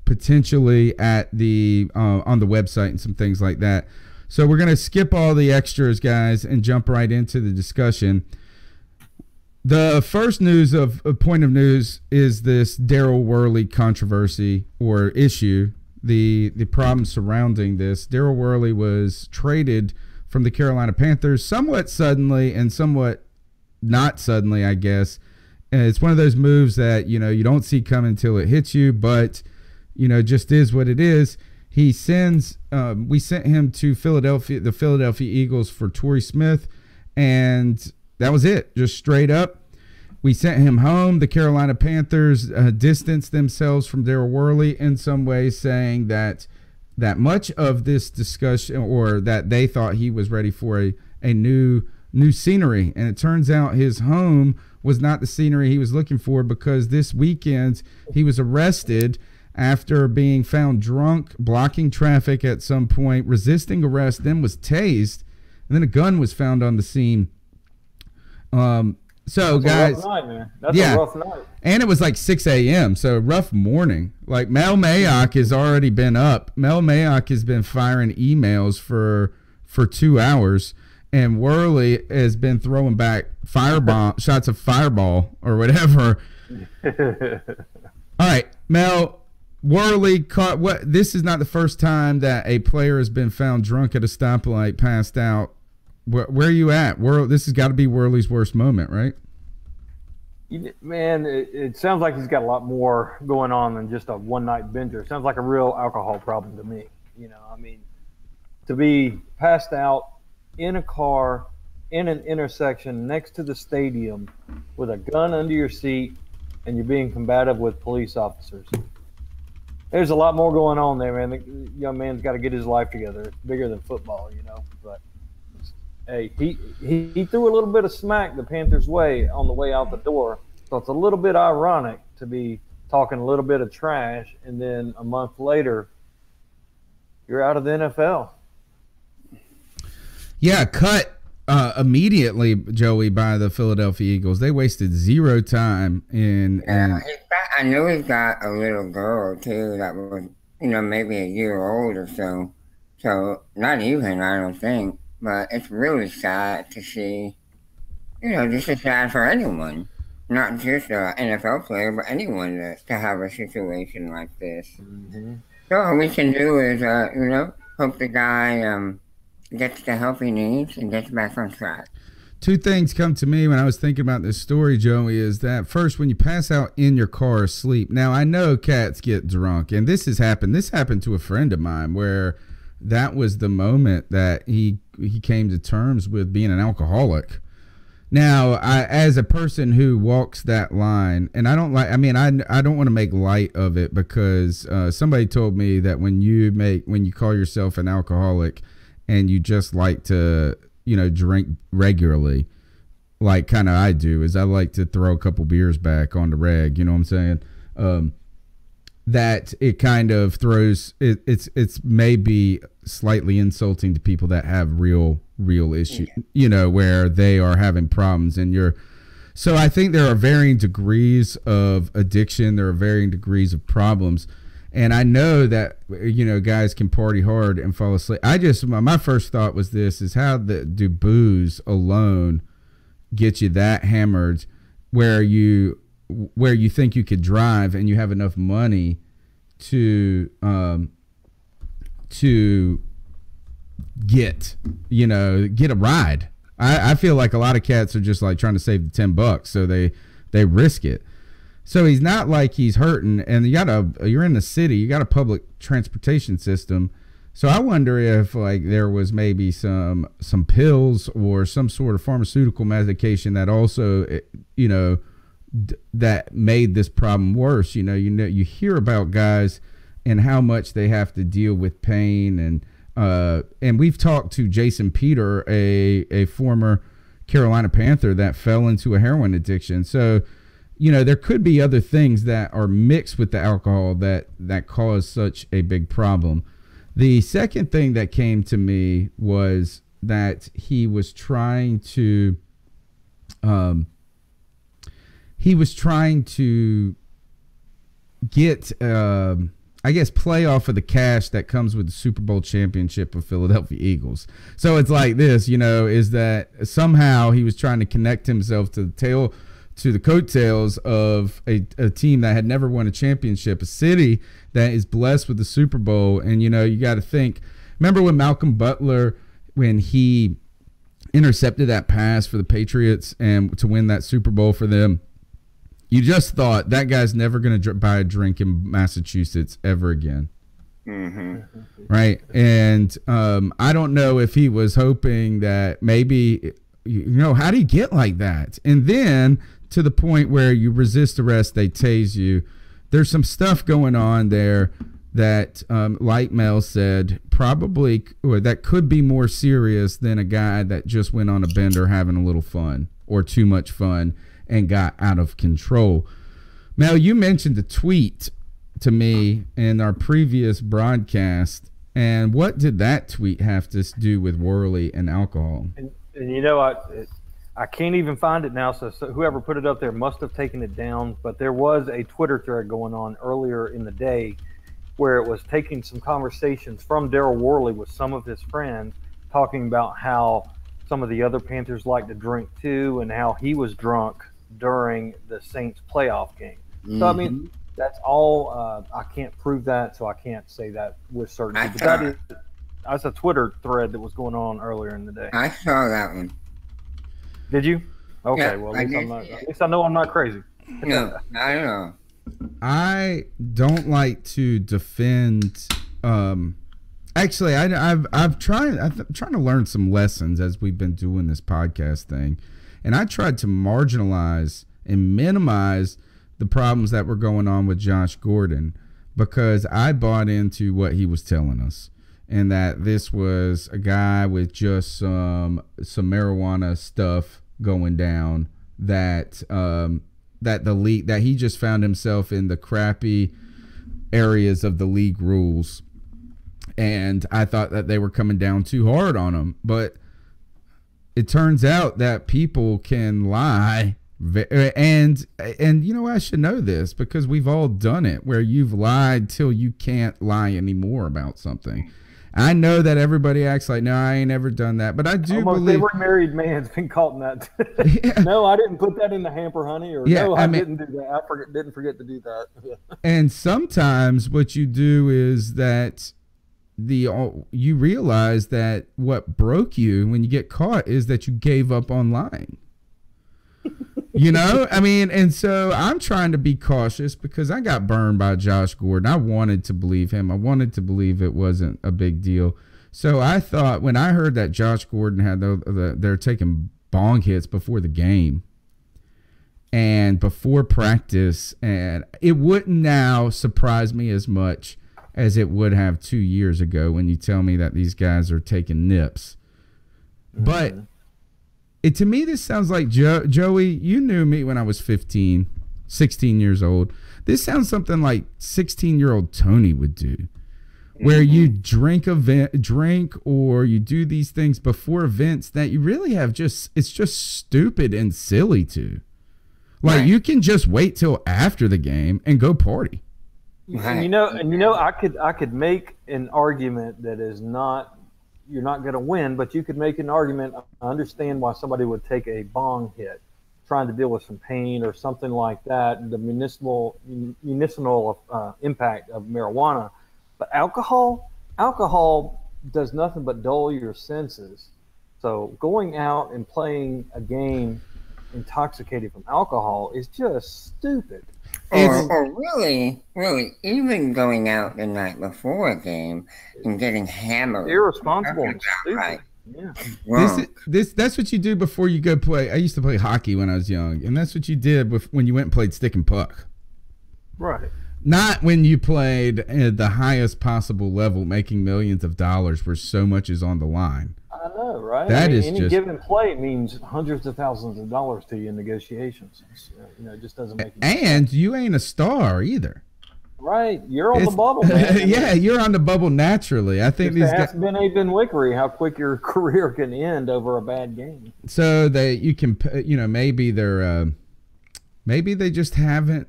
potentially at the on the website and some things like that. So we're going to skip all the extras, guys, and jump right into the discussion. The first point of news is this Daryl Worley controversy or issue, the problem surrounding this. Daryl Worley was traded from the Carolina Panthers somewhat suddenly and somewhat not suddenly, I guess. And it's one of those moves that, you don't see coming until it hits you, but, just is what it is. We sent him to the Philadelphia Eagles for Torrey Smith, and that was it, just straight up. We sent him home. The Carolina Panthers distanced themselves from Daryl Worley in some ways, saying that much of this discussion, or that they thought he was ready for a new scenery. And it turns out his home was not the scenery he was looking for, because this weekend he was arrested after being found drunk, blocking traffic at some point, resisting arrest, then was tased, and then a gun was found on the scene. So, that's guys, a rough night, man. That's a rough night. And it was like 6 a.m., so rough morning. Like, Mel Mayock has already been up. Mel Mayock has been firing emails for 2 hours, and Worley has been throwing back shots of fireball or whatever. All right, Mel, Worley caught what? This is not the first time that a player has been found drunk at a stoplight, passed out. Where are you at? This has got to be Worley's worst moment, right? Man, it sounds like he's got a lot more going on than just a one-night bender. It sounds like a real alcohol problem to me. To be passed out in a car in an intersection next to the stadium with a gun under your seat, and you're being combative with police officers. There's a lot more going on there, man. The young man's got to get his life together. It's bigger than football, But hey, he threw a little bit of smack the Panthers' way on the way out the door. So it's a little bit ironic to be talking a little bit of trash, and then a month later, you're out of the NFL. Yeah, cut immediately, Joey, by the Philadelphia Eagles. They wasted zero time in. I know he's got a little girl too that was, maybe a year old or so. So not even, I don't think. But it's really sad to see. Just as sad for anyone, not just an NFL player, but anyone to have a situation like this. Mm-hmm. So all we can do is, hope the guy gets the help he needs and gets back on track. Two things come to me when I was thinking about this story, Joey, is that first, when you pass out in your car asleep. Now, I know cats get drunk, and this has happened. This happened to a friend of mine where that was the moment that he came to terms with being an alcoholic. Now, as a person who walks that line, and I don't want to make light of it, because somebody told me that when you call yourself an alcoholic and you just like to, drink regularly, like kind of I do, is I like to throw a couple beers back on the reg, you know what I'm saying? That it kind of throws, it's maybe slightly insulting to people that have real issues, where they are having problems, and so I think there are varying degrees of addiction. There are varying degrees of problems. And I know that, guys can party hard and fall asleep. My first thought was is how do booze alone get you that hammered where you think you could drive and you have enough money to get a ride. I feel like a lot of cats are just like trying to save the $10, so they risk it. So he's not like he's hurting, and you're in the city, you got a public transportation system. So I wonder if like there was maybe some pills or some sort of pharmaceutical medication that also, that made this problem worse. You hear about guys and how much they have to deal with pain, and we've talked to Jason Peter, a former Carolina Panther that fell into a heroin addiction. So there could be other things that are mixed with the alcohol that cause such a big problem. The second thing that came to me was that he was trying to get I guess, play off of the cash that comes with the Super Bowl championship of Philadelphia Eagles. So it's like this, is that somehow he was trying to connect himself to the coattails of a team that had never won a championship, a city that is blessed with the Super Bowl. And, you got to think, remember when Malcolm Butler, when he intercepted that pass for the Patriots and to win that Super Bowl for them, you just thought that guy's never going to buy a drink in Massachusetts ever again. Mm-hmm. Right. And I don't know if he was hoping that maybe, how do you get like that? And then to the point where you resist arrest, they tase you. There's some stuff going on there that, like Mel said, probably, or that could be more serious than a guy that just went on a bender having a little fun or too much fun and got out of control. Mel, you mentioned a tweet to me in our previous broadcast, and what did that tweet have to do with Worley and alcohol? And I can't even find it now, so whoever put it up there must have taken it down, but there was a Twitter thread going on earlier in the day where it was taking some conversations from Daryl Worley with some of his friends, talking about how some of the other Panthers like to drink too, and how he was drunk during the Saints playoff game. Mm-hmm. So, I mean, that's all. I can't prove that, so I can't say that with certainty. But that's a Twitter thread that was going on earlier in the day. I saw that one. Did you? Okay, yeah, well, at least I know I'm not crazy. No, I know. I don't like to defend. Actually, I'm trying to learn some lessons as we've been doing this podcast thing, and I tried to marginalize and minimize the problems that were going on with Josh Gordon because I bought into what he was telling us, and that this was a guy with just some marijuana stuff going down, that the league, that he just found himself in the crappy areas of the league rules. And I thought that they were coming down too hard on him. But it turns out that people can lie. And I should know this because we've all done it, where you've lied till you can't lie anymore about something. I know that everybody acts like, no, I ain't ever done that. But I do believe every married man's been caught in that. Yeah. No, I didn't put that in the hamper, honey. Or no, I didn't do that. I didn't forget to do that. Yeah. And sometimes what you do is that you realize that what broke you when you get caught is that you gave up on lying. And so I'm trying to be cautious because I got burned by Josh Gordon. I wanted to believe him. I wanted to believe it wasn't a big deal. So I thought when I heard that Josh Gordon had they're taking bong hits before the game and before practice, and it wouldn't now surprise me as much as it would have 2 years ago when you tell me that these guys are taking nips. Mm-hmm. But to me, this sounds like, Joey, you knew me when I was 16 years old. This sounds something like 16-year-old Tony would do, where you drink or you do these things before events that you really have it's just stupid and silly to. Like, right. You can just wait till after the game and go party. And I could make an argument that is not, you're not going to win, but you could make an argument. I understand why somebody would take a bong hit, trying to deal with some pain or something like that, the medicinal impact of marijuana. But alcohol does nothing but dull your senses. So going out and playing a game intoxicated from alcohol is just stupid. Or really, even going out the night before a game and getting hammered. Irresponsible and stupid. Right. Yeah. That's what you do before you go play. I used to play hockey when I was young, and that's what you did when you went and played stick and puck. Right. Not when you played at the highest possible level, making millions of dollars where so much is on the line. I know, right? Any given play means hundreds of thousands of dollars to you in negotiations. It just doesn't make any sense. And you ain't a star either. Right. You're on the bubble, man. Yeah, you're on the bubble naturally. I think these guys. Ben Wickery, how quick your career can end over a bad game. So you can, maybe they just haven't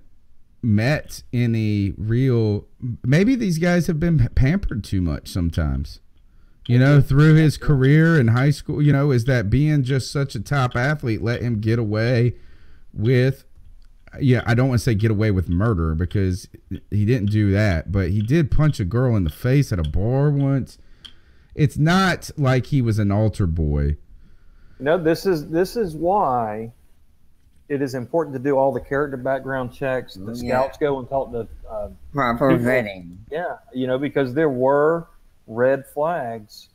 met any real. Maybe these guys have been pampered too much sometimes. You know, through his career in high school, you know, is that being just such a top athlete let him get away with, I don't want to say get away with murder because he didn't do that, but he did punch a girl in the face at a bar once. It's not like he was an altar boy. No, this is why it is important to do all the character background checks. The scouts go and talk to proper vetting. Yeah, you know, because there were red flags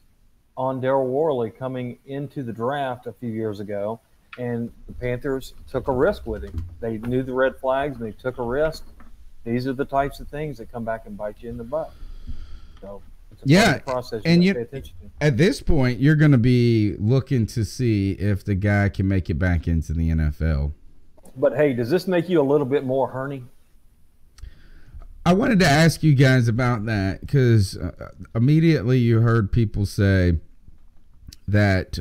on Daryl Worley coming into the draft a few years ago, and the Panthers took a risk with him. They knew the red flags, and they took a risk. These are the types of things that come back and bite you in the butt. So it's a part of the process you pay attention to. At this point, you're going to be looking to see if the guy can make it back into the NFL. But, hey, does this make you a little bit more horny? I wanted to ask you guys about that because immediately you heard people say that,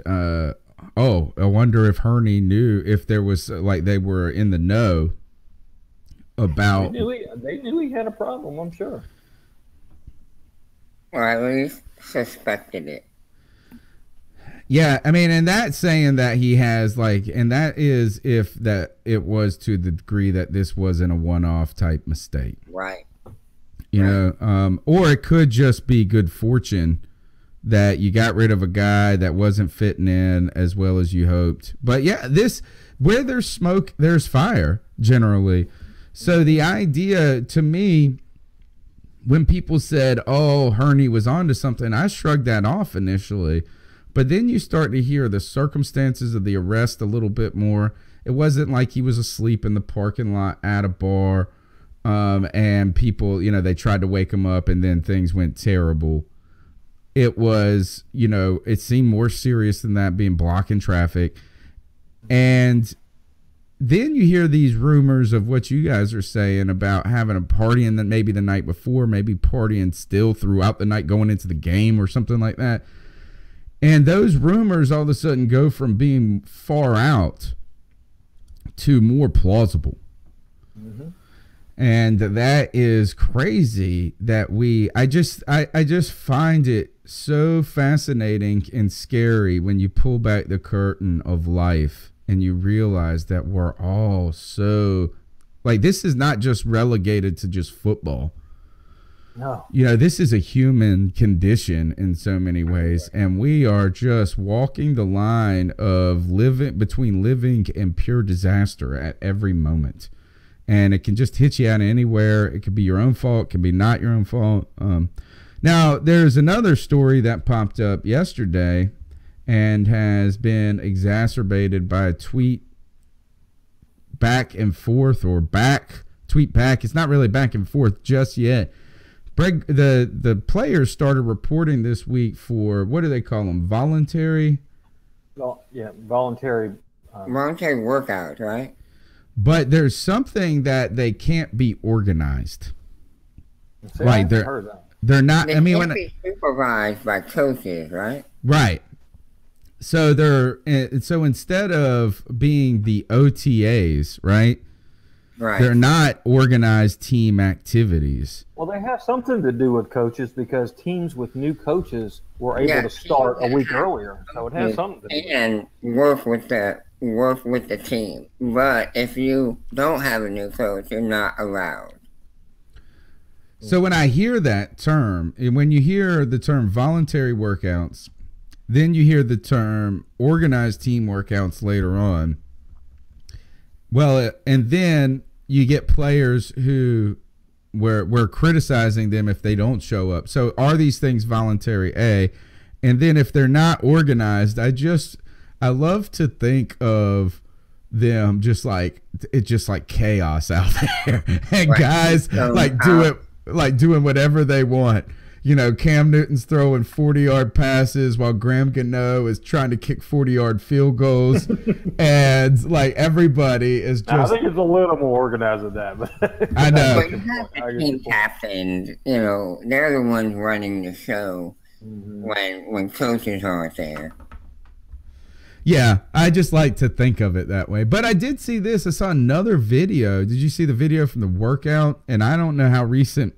I wonder if Hurney knew if there was, like, they were in the know about. They knew he had a problem, I'm sure. Or at least suspected it. Yeah, I mean, and that's saying that he has, like, and that is if that it was to the degree that this wasn't a one-off type mistake. Right. You know, or it could just be good fortune that you got rid of a guy that wasn't fitting in as well as you hoped. But yeah, where there's smoke, there's fire generally. So the idea to me, when people said, "Oh, Hurney was onto something," I shrugged that off initially. But then you start to hear the circumstances of the arrest a little bit more. It wasn't like he was asleep in the parking lot at a bar. And people, you know, they tried to wake him up and then things went terrible. It was, you know, it seemed more serious than that, being blocking traffic. And then you hear these rumors of what you guys are saying about having a party and then maybe the night before, maybe partying still throughout the night going into the game or something like that. And those rumors all of a sudden go from being far out to more plausible. Mm-hmm. And that is crazy that I just find it so fascinating and scary when you pull back the curtain of life and you realize that we're all so, like, this is not just relegated to just football. No. You know, this is a human condition in so many ways, and we are just walking the line of between living and pure disaster at every moment. And it can just hit you out of anywhere. It could be your own fault. It can be not your own fault. Now, there's another story that popped up yesterday and has been exacerbated by a tweet back and forth tweet back. It's not really back and forth just yet. The players started reporting this week for, what do they call them? Voluntary? Well, yeah, voluntary. Voluntary workout, right? But there's something that they can't be organized. See, right, they're not. They can't be supervised by coaches, right? Right. So so instead of being the OTAs, right? Right. They're not organized team activities. Well, they have something to do with coaches because teams with new coaches were able to start a week earlier. So it has something to do with it. And work with the team. But if you don't have a new coach, you're not allowed. So when I hear that term, and when you hear the term voluntary workouts, then you hear the term organized team workouts later on. Well, and then you get players who we're criticizing them if they don't show up. So are these things voluntary? A, and then if they're not organized, I love to think of them just like chaos out there, and guys doing whatever they want. You know, Cam Newton's throwing 40-yard passes while Graham Gano is trying to kick 40-yard field goals, and like everybody is just. I think it's a little more organized than that. But I know. But you have the team captains. You know, they're the ones running the show when coaches aren't there. Yeah, I just like to think of it that way. But I did see this. I saw another video. Did you see the video from the workout? And I don't know how recent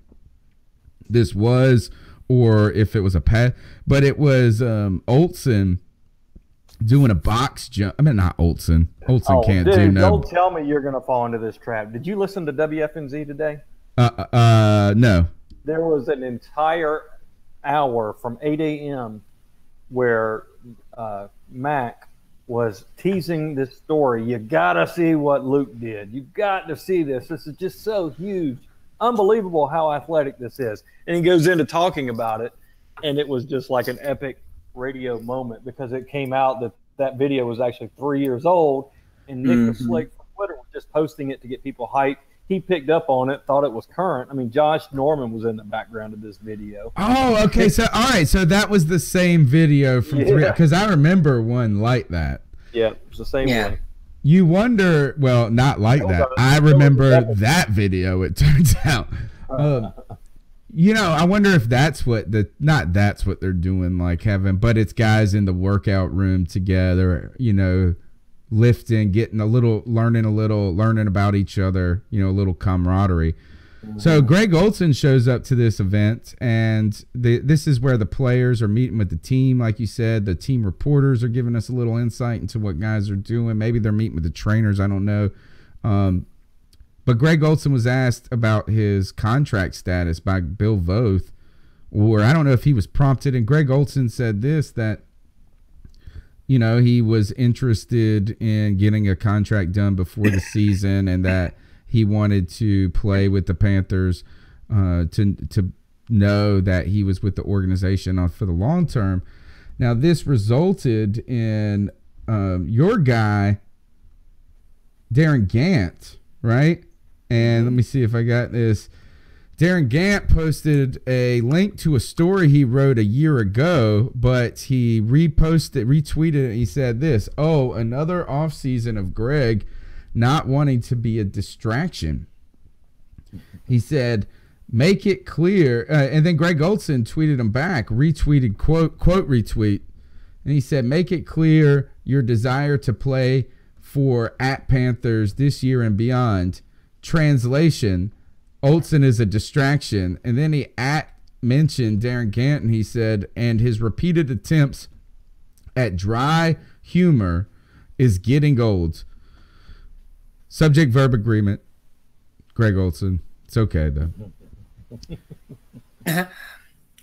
this was or if it was a past, but it was Olsen doing a box jump. I mean, not Olsen. Olsen can't do no. Don't tell me you're going to fall into this trap. Did you listen to WFNZ today? No. There was an entire hour from 8 a.m. where Mac was teasing this story. You got to see what Luke did. You got to see this. This is just so huge. Unbelievable how athletic this is. And he goes into talking about it, and it was just like an epic radio moment because it came out that that video was actually 3 years old, and Nick the Slick from Twitter was just posting it to get people hyped. He picked up on it, thought it was current. I mean, Josh Norman was in the background of this video. Oh, okay. So, all right. So that was the same video from three, because I remember one like that. Yeah, it's the same one. You wonder, well, not like that. I remember that video, it turns out. You know, I wonder if that's what that's what they're doing, like having, but it's guys in the workout room together, you know, lifting, getting learning about each other, you know, a little camaraderie. So Greg Olsen shows up to this event, and this is where the players are meeting with the team. Like you said, the team reporters are giving us a little insight into what guys are doing. Maybe they're meeting with the trainers. I don't know. But Greg Olsen was asked about his contract status by Bill Voth, or I don't know if he was prompted. And Greg Olsen said that, you know, he was interested in getting a contract done before the season, and that he wanted to play with the Panthers to know that he was with the organization for the long term. Now, this resulted in your guy, Darren Gant, right? And let me see if I got this. Darren Gant posted a link to a story he wrote a year ago, but he retweeted it. And he said this: "Oh, another offseason of Greg not wanting to be a distraction." He said, "Make it clear." And then Greg Olsen tweeted him back, retweeted, quote retweet. And he said, "Make it clear your desire to play for @Panthers this year and beyond. Translation, Olsen is a distraction." And then he mentioned Darren Gant, and he said, "And his repeated attempts at dry humor is getting old." Subject verb agreement. Greg Olsen. It's okay though.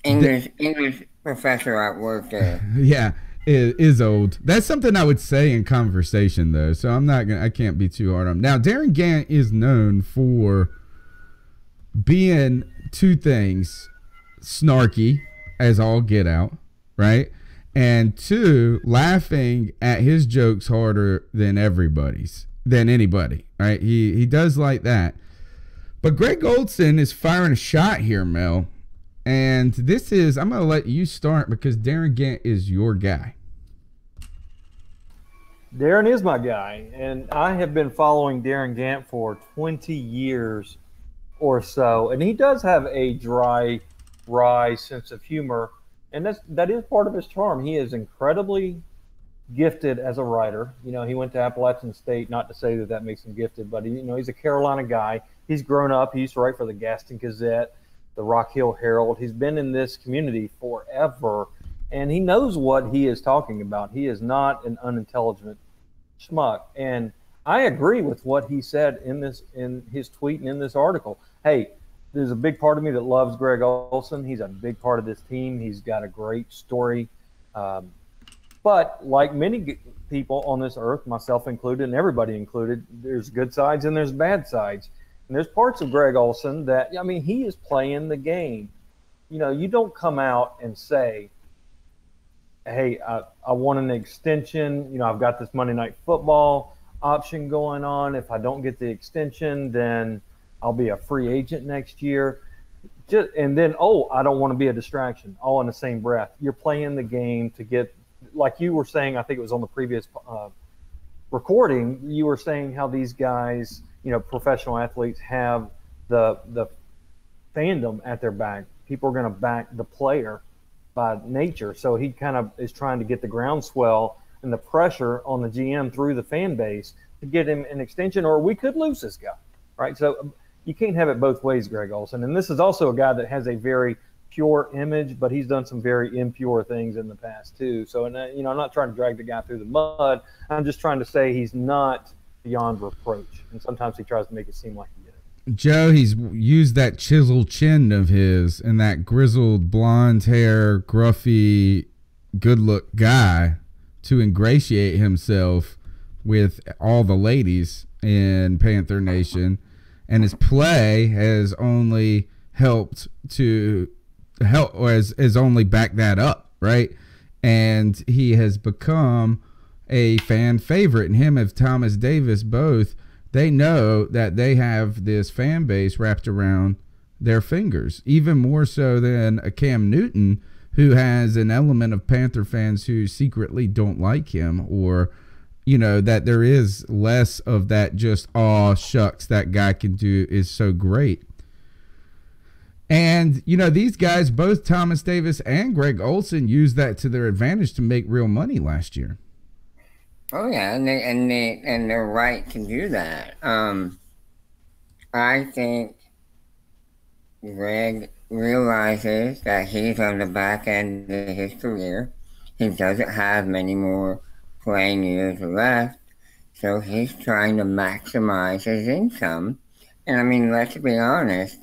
English professor at work there. Yeah, it is old. That's something I would say in conversation though. So I can't be too hard on him. Now, Darren Gant is known for being two things: snarky as all get out, right? And two, laughing at his jokes harder than anybody, right? He does like that. But Greg Olsen is firing a shot here, Mel. And I'm going to let you start because Darren Gant is your guy. Darren is my guy, and I have been following Darren Gant for 20 years or so, and he does have a dry, wry sense of humor, and that is part of his charm. He is incredibly gifted as a writer. You know, he went to Appalachian State, not to say that makes him gifted, but he's a Carolina guy. He's grown up. He used to write for the Gaston Gazette, the Rock Hill Herald. He's been in this community forever, and he knows what he is talking about. He is not an unintelligent schmuck. And I agree with what he said in his tweet and in this article. Hey, there's a big part of me that loves Greg Olsen. He's a big part of this team. He's got a great story. But like many people on this earth, myself included and everybody included, there's good sides and there's bad sides. And there's parts of Greg Olsen that, I mean, he is playing the game. You know, you don't come out and say, hey, I want an extension. You know, I've got this Monday Night Football option going on. If I don't get the extension, then I'll be a free agent next year. And then, I don't want to be a distraction, all in the same breath. You're playing the game to get, like you were saying, I think it was on the previous recording, you were saying how these guys, you know, professional athletes have the fandom at their back. People are going to back the player by nature. So he kind of is trying to get the groundswell and the pressure on the GM through the fan base to get him an extension, or we could lose this guy, right? So you can't have it both ways, Greg Olsen. And this is also a guy that has a very pure image, but he's done some very impure things in the past too. So, and I'm not trying to drag the guy through the mud. I'm just trying to say he's not beyond reproach, and sometimes he tries to make it seem like he is. Joe, he's used that chiseled chin of his and that grizzled blonde hair, gruffy, good look guy to ingratiate himself with all the ladies in Panther Nation, and his play has only helped or has only backed that up, right? And he has become a fan favorite, and him and Thomas Davis both, they know that they have this fan base wrapped around their fingers, even more so than a Cam Newton, who has an element of Panther fans who secretly don't like him, or that there is less of that just, oh, shucks, that guy is so great. And, these guys, both Thomas Davis and Greg Olsen, used that to their advantage to make real money last year. Oh yeah, and they're right to do that. I think Greg realizes that he's on the back end of his career. He doesn't have many more playing years left, so he's trying to maximize his income. And I mean, let's be honest,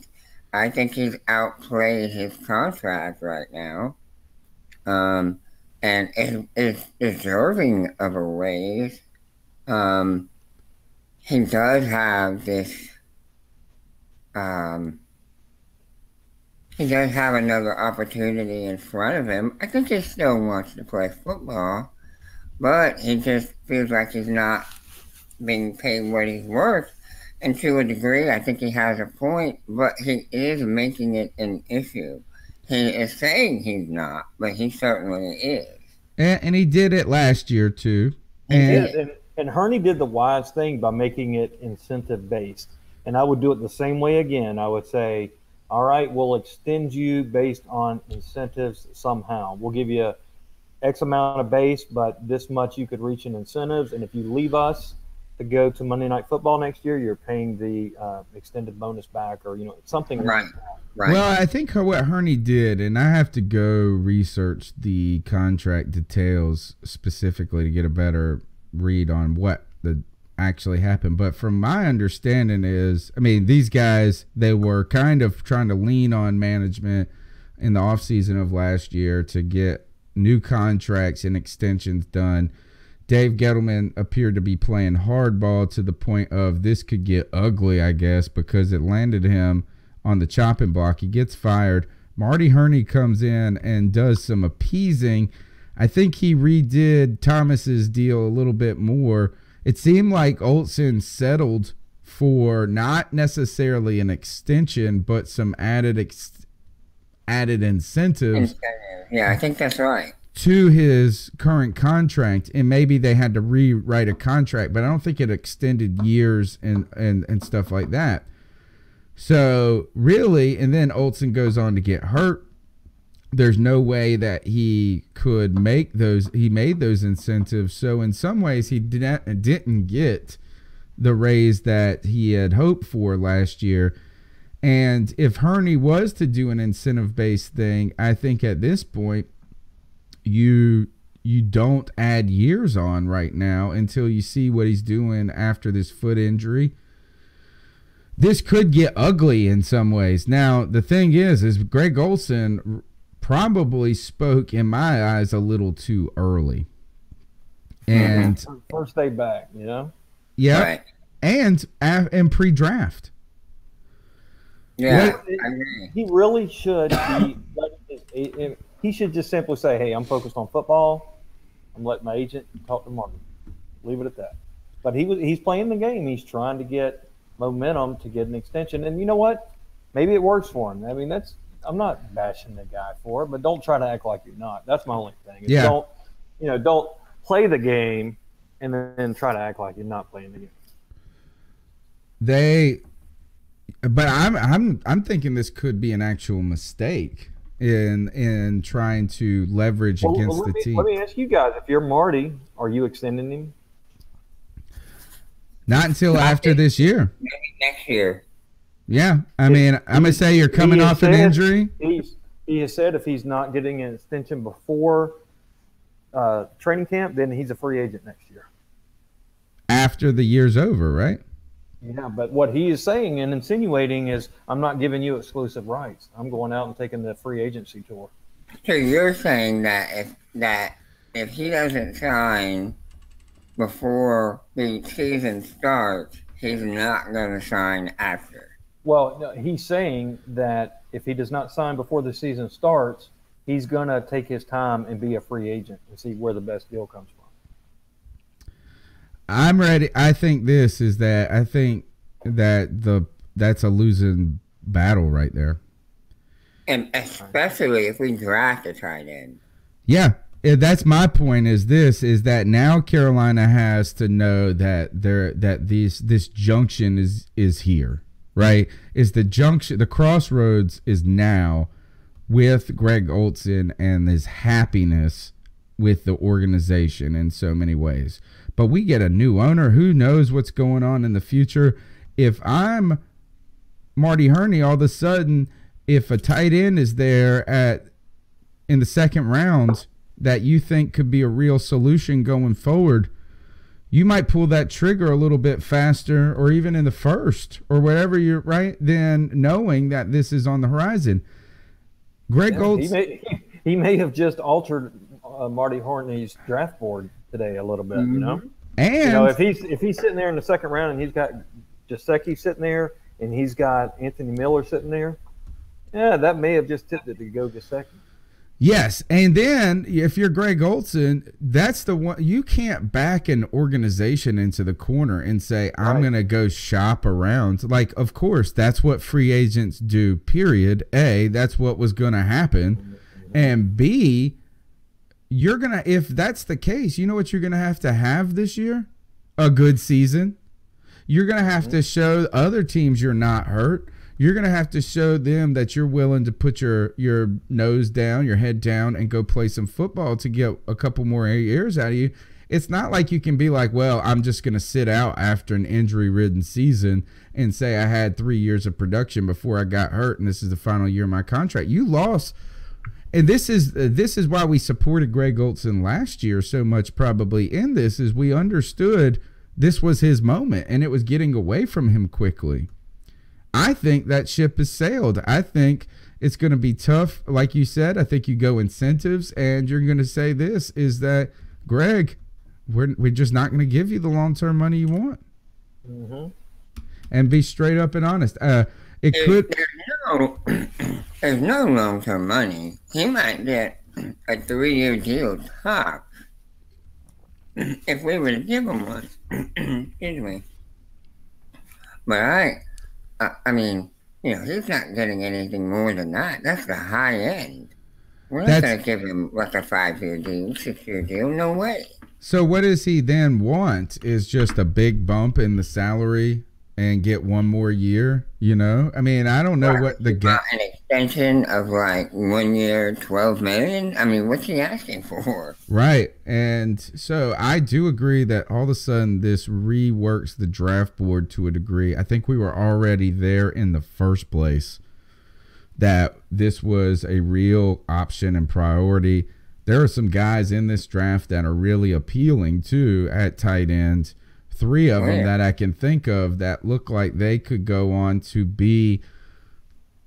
I think he's outplayed his contract right now, and is deserving of a raise. He does have this. He does have another opportunity in front of him. I think he still wants to play football, but he just feels like he's not being paid what he's worth. And to a degree, I think he has a point, but he is making it an issue. He is saying he's not, but he certainly is. And he did it last year, too. And Hurney did the wise thing by making it incentive-based. And I would do it the same way again. I would say, all right, we'll extend you based on incentives somehow. We'll give you X amount of base, but this much you could reach in incentives. And if you leave us to go to Monday Night Football next year, you're paying the extended bonus back, or something right. like that. Right. Well, I think what Hurney did, and I have to go research the contract details specifically to get a better read on what actually happened. But from my understanding is, these guys, they were kind of trying to lean on management in the offseason of last year to get new contracts and extensions done. Dave Gettleman appeared to be playing hardball to the point of this could get ugly, I guess, because it landed him on the chopping block. He gets fired. Marty Hurney comes in and does some appeasing. I think he redid Thomas's deal a little bit more. It seemed like Olsen settled for not necessarily an extension, but some added incentives. Yeah, I think that's right. To his current contract, and maybe they had to rewrite a contract, but I don't think it extended years and stuff like that. So really, and then Olsen goes on to get hurt. There's no way that he could make those. He made those incentives. So in some ways, he didn't get the raise that he had hoped for last year. And if Hurney was to do an incentive-based thing, I think at this point, you don't add years on right now until you see what he's doing after this foot injury. This could get ugly in some ways. Now, the thing is Greg Olsen probably spoke, in my eyes, a little too early. And first day back, Yeah. Right. And pre-draft. Yeah. He really should be. He should just simply say, "Hey, I'm focused on football. I'm letting my agent talk to Martin." Leave it at that. But he's playing the game. He's trying to get momentum to get an extension, and you know what? Maybe it works for him. I'm not bashing the guy for it, but don't try to act like you're not. That's my only thing. Yeah. Don't play the game and then try to act like you're not playing the game. But I'm thinking this could be an actual mistake in trying to leverage against the team. Let me ask you guys: if you're Marty, are you extending him? Not until after this year. Maybe next year. Yeah, I mean, I'm gonna say you're coming off an injury. He has said if he's not getting an extension before training camp, then he's a free agent next year. After the year's over, right? Yeah, but what he is saying and insinuating is, I'm not giving you exclusive rights. I'm going out and taking the free agency tour. So you're saying that if he doesn't sign before the season starts, he's not going to sign after? Well, no, he's saying that if he does not sign before the season starts, he's going to take his time and be a free agent and see where the best deal comes from. I'm ready. I think that's a losing battle right there. And especially if we draft a tight end. Yeah, that's my point. Is that now Carolina has to know that this junction is here. Right? Is the junction, the crossroads is now with Greg Olsen and his happiness with the organization in so many ways. But we get a new owner. Who knows what's going on in the future? If I'm Marty Herney, all of a sudden, if a tight end is there in the second round that you think could be a real solution going forward, you might pull that trigger a little bit faster, or even in the first or whatever you're right, than knowing that this is on the horizon. Greg Olsen, he may have just altered Marty Herney's draft board today a little bit, you know. And if he's sitting there in the second round and he's got Gesicki sitting there and he's got Anthony Miller sitting there, yeah, that may have just tipped it to go Gesicki. Yes, and then if you're Greg Olsen, that's the one. You can't back an organization into the corner and say, I'm going to go shop around. Like, of course, that's what free agents do, period. A, that's what was going to happen. And B, you're going to, if that's the case, you know what you're going to have this year? A good season. You're going to have to show other teams you're not hurt. You're going to have to show them that you're willing to put your nose down, your head down, and go play some football to get a couple more years out of you. It's not like you can be like, well, I'm just going to sit out after an injury-ridden season and say I had 3 years of production before I got hurt, and this is the final year of my contract. You lost. And this is why we supported Greg Olsen last year so much probably in this, is we understood this was his moment, and it was getting away from him quickly. I think that ship has sailed. I think it's going to be tough. Like you said, I think you go incentives, and you're going to say this, is that, Greg, we're just not going to give you the long-term money you want. Mm-hmm. And be straight up and honest. There's no long-term money. He might get a 3-year deal top if we were to give him one. Excuse me. But I mean, he's not getting anything more than that. That's the high end. We're not going to give him like a 5-year deal, 6-year deal. No way. So what does he then want? Is just a big bump in the salary and get one more year? I mean, I don't know what the gap. An extension of like 1 year, $12 million. I mean, what's he asking for? Right, and so I do agree that all of a sudden this reworks the draft board to a degree. I think we were already there in the first place, that this was a real option and priority. There are some guys in this draft that are really appealing too at tight end. 3 of them that I can think of that look like they could go on to be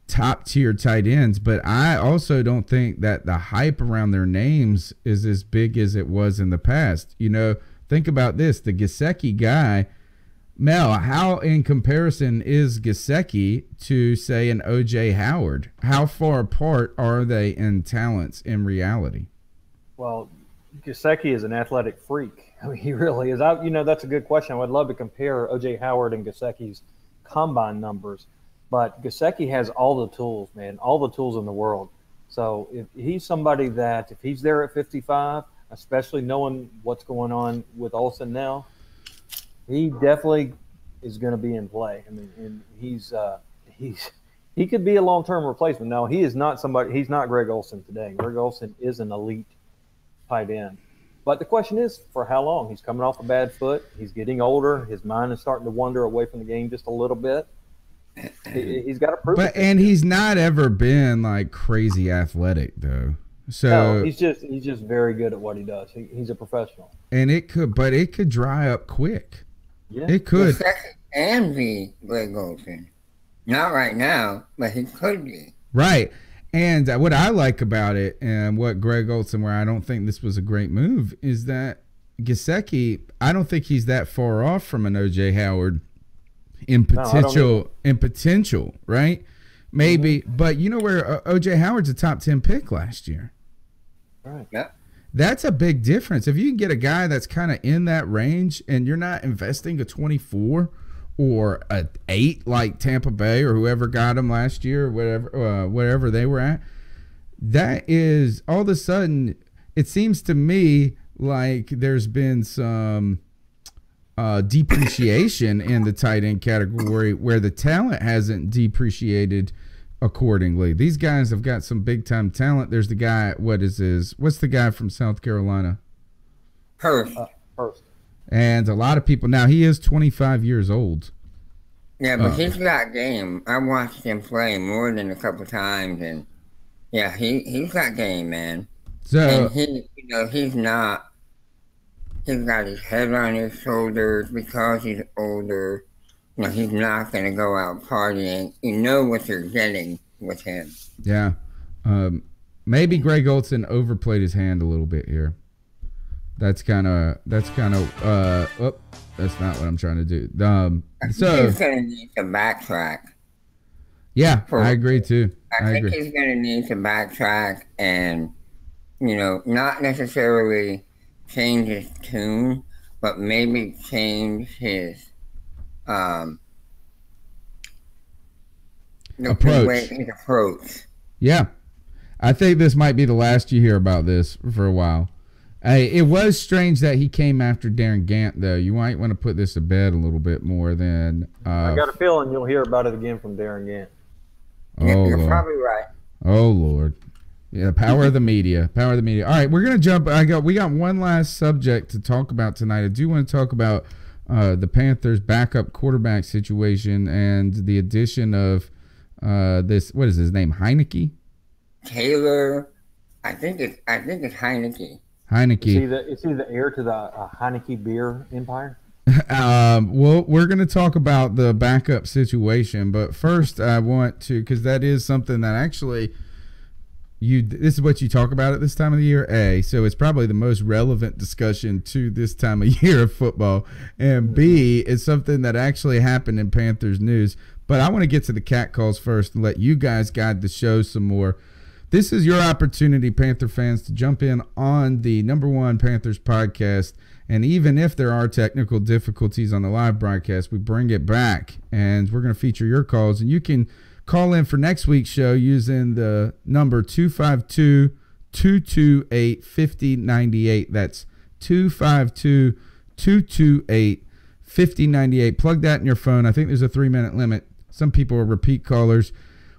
top tier tight ends. But I also don't think that the hype around their names is as big as it was in the past. Think about this. The Gesicki guy, Mel, how in comparison is Gesicki to, say, an O.J. Howard? How far apart are they in talents in reality? Well, Gesicki is an athletic freak. I mean, he really is. That's a good question. I would love to compare O.J. Howard and Gesicki's combine numbers, but Gesicki has all the tools, man, all the tools in the world. So if he's somebody that, if he's there at 55, especially knowing what's going on with Olsen now, he definitely is going to be in play. I mean, and he's he could be a long-term replacement. No, he is not somebody. He's not Greg Olsen today. Greg Olsen is an elite tight end. But the question is, for how long? He's coming off a bad foot. He's getting older. His mind is starting to wander away from the game just a little bit. He's got to prove it. And he's not ever been like crazy athletic though. So no, he's just very good at what he does. He's a professional. And it could dry up quick. Yeah, it could. And be Greg Olsen. Not right now, but he could be. Right. And what I like about it, and what Greg Olsen, where I don't think this was a great move, is that Gesicki, I don't think he's that far off from an O.J. Howard in potential, right? Maybe, but you know where O.J. Howard's a top 10 pick last year. Right. Yeah. That's a big difference. If you can get a guy that's kind of in that range and you're not investing a 24 or a 8 like Tampa Bay or whoever got him last year or whatever they were at, that is all of a sudden, it seems to me like there's been some depreciation in the tight end category where the talent hasn't depreciated accordingly. These guys have got some big time talent. There's the guy, what's the guy from South Carolina? Hurst. And a lot of people, now he is 25 years old. Yeah, but he's got game. I watched him play more than a couple times, and yeah, he's got game, man. So and he's not. He's got his head on his shoulders because he's older. He's not going to go out partying. You know what you're getting with him. Yeah. Maybe Greg Olsen overplayed his hand a little bit here. That's kind of that's not what I'm trying to do. So he's going to need to backtrack. Yeah, I agree too. I think he's going to need to backtrack and, not necessarily change his tune, but maybe change his approach. Yeah. I think this might be the last you hear about this for a while. Hey, it was strange that he came after Darren Gant, though. You might want to put this to bed a little bit more than... I got a feeling you'll hear about it again from Darren Gant. You're probably right. Oh, Lord. Yeah, power of the media. Power of the media. All right, we're going to jump. We got one last subject to talk about tonight. I do want to talk about the Panthers' backup quarterback situation and the addition of this. What is his name? Heineke? Taylor. I think it's Heineke. Heineke. Is he the heir to the Heineke beer empire? Well, we're going to talk about the backup situation, but first I want to, because that is something that actually this is what you talk about at this time of the year, so it's probably the most relevant discussion to this time of year of football, and B, it's something that actually happened in Panthers news. But I want to get to the cat calls first and let you guys guide the show some more. This is your opportunity, Panther fans, to jump in on the #1 Panthers podcast. And even if there are technical difficulties on the live broadcast, we bring it back. And we're going to feature your calls. And you can call in for next week's show using the number 252-228-5098. That's 252-228-5098. Plug that in your phone. I think there's a 3-minute limit. Some people are repeat callers.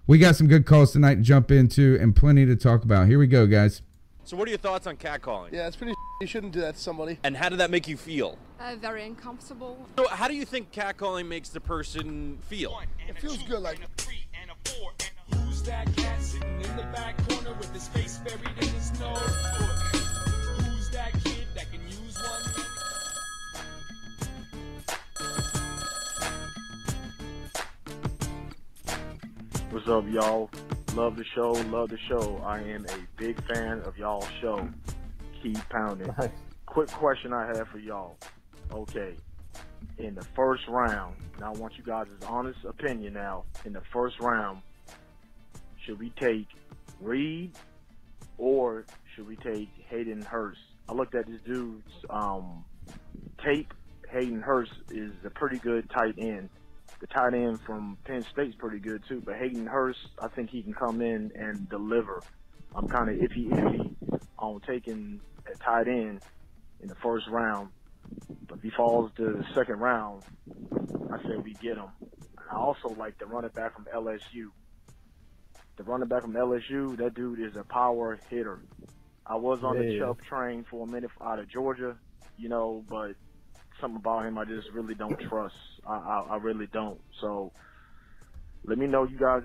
We got some good calls tonight to jump into and plenty to talk about. Here we go, guys. So what are your thoughts on catcalling? Yeah, it's pretty you shouldn't do that to somebody. And how did that make you feel? Very uncomfortable. So how do you think catcalling makes the person feel? It feels good, like... Who's that cat sitting in the back corner with his face buried in the snow? Who's that kid that can use one? What's up, y'all? Love the show, love the show. I am a big fan of y'all's show. Keep pounding. Nice. Quick question I have for y'all. Okay, in the first round, now I want you guys' honest opinion now. In the first round, should we take Reed or should we take Hayden Hurst? I looked at this dude's tape. Hayden Hurst is a pretty good tight end. The tight end from Penn State's pretty good too, but Hayden Hurst, I think he can come in and deliver. I'm kind of iffy on taking a tight end in the first round, but if he falls to the second round, I say we get him. I also like the running back from LSU. the running back from LSU, that dude is a power hitter. I was on the Chubb train for a minute out of Georgia, you know, but something about him I just really don't trust. I really don't. So let me know you guys'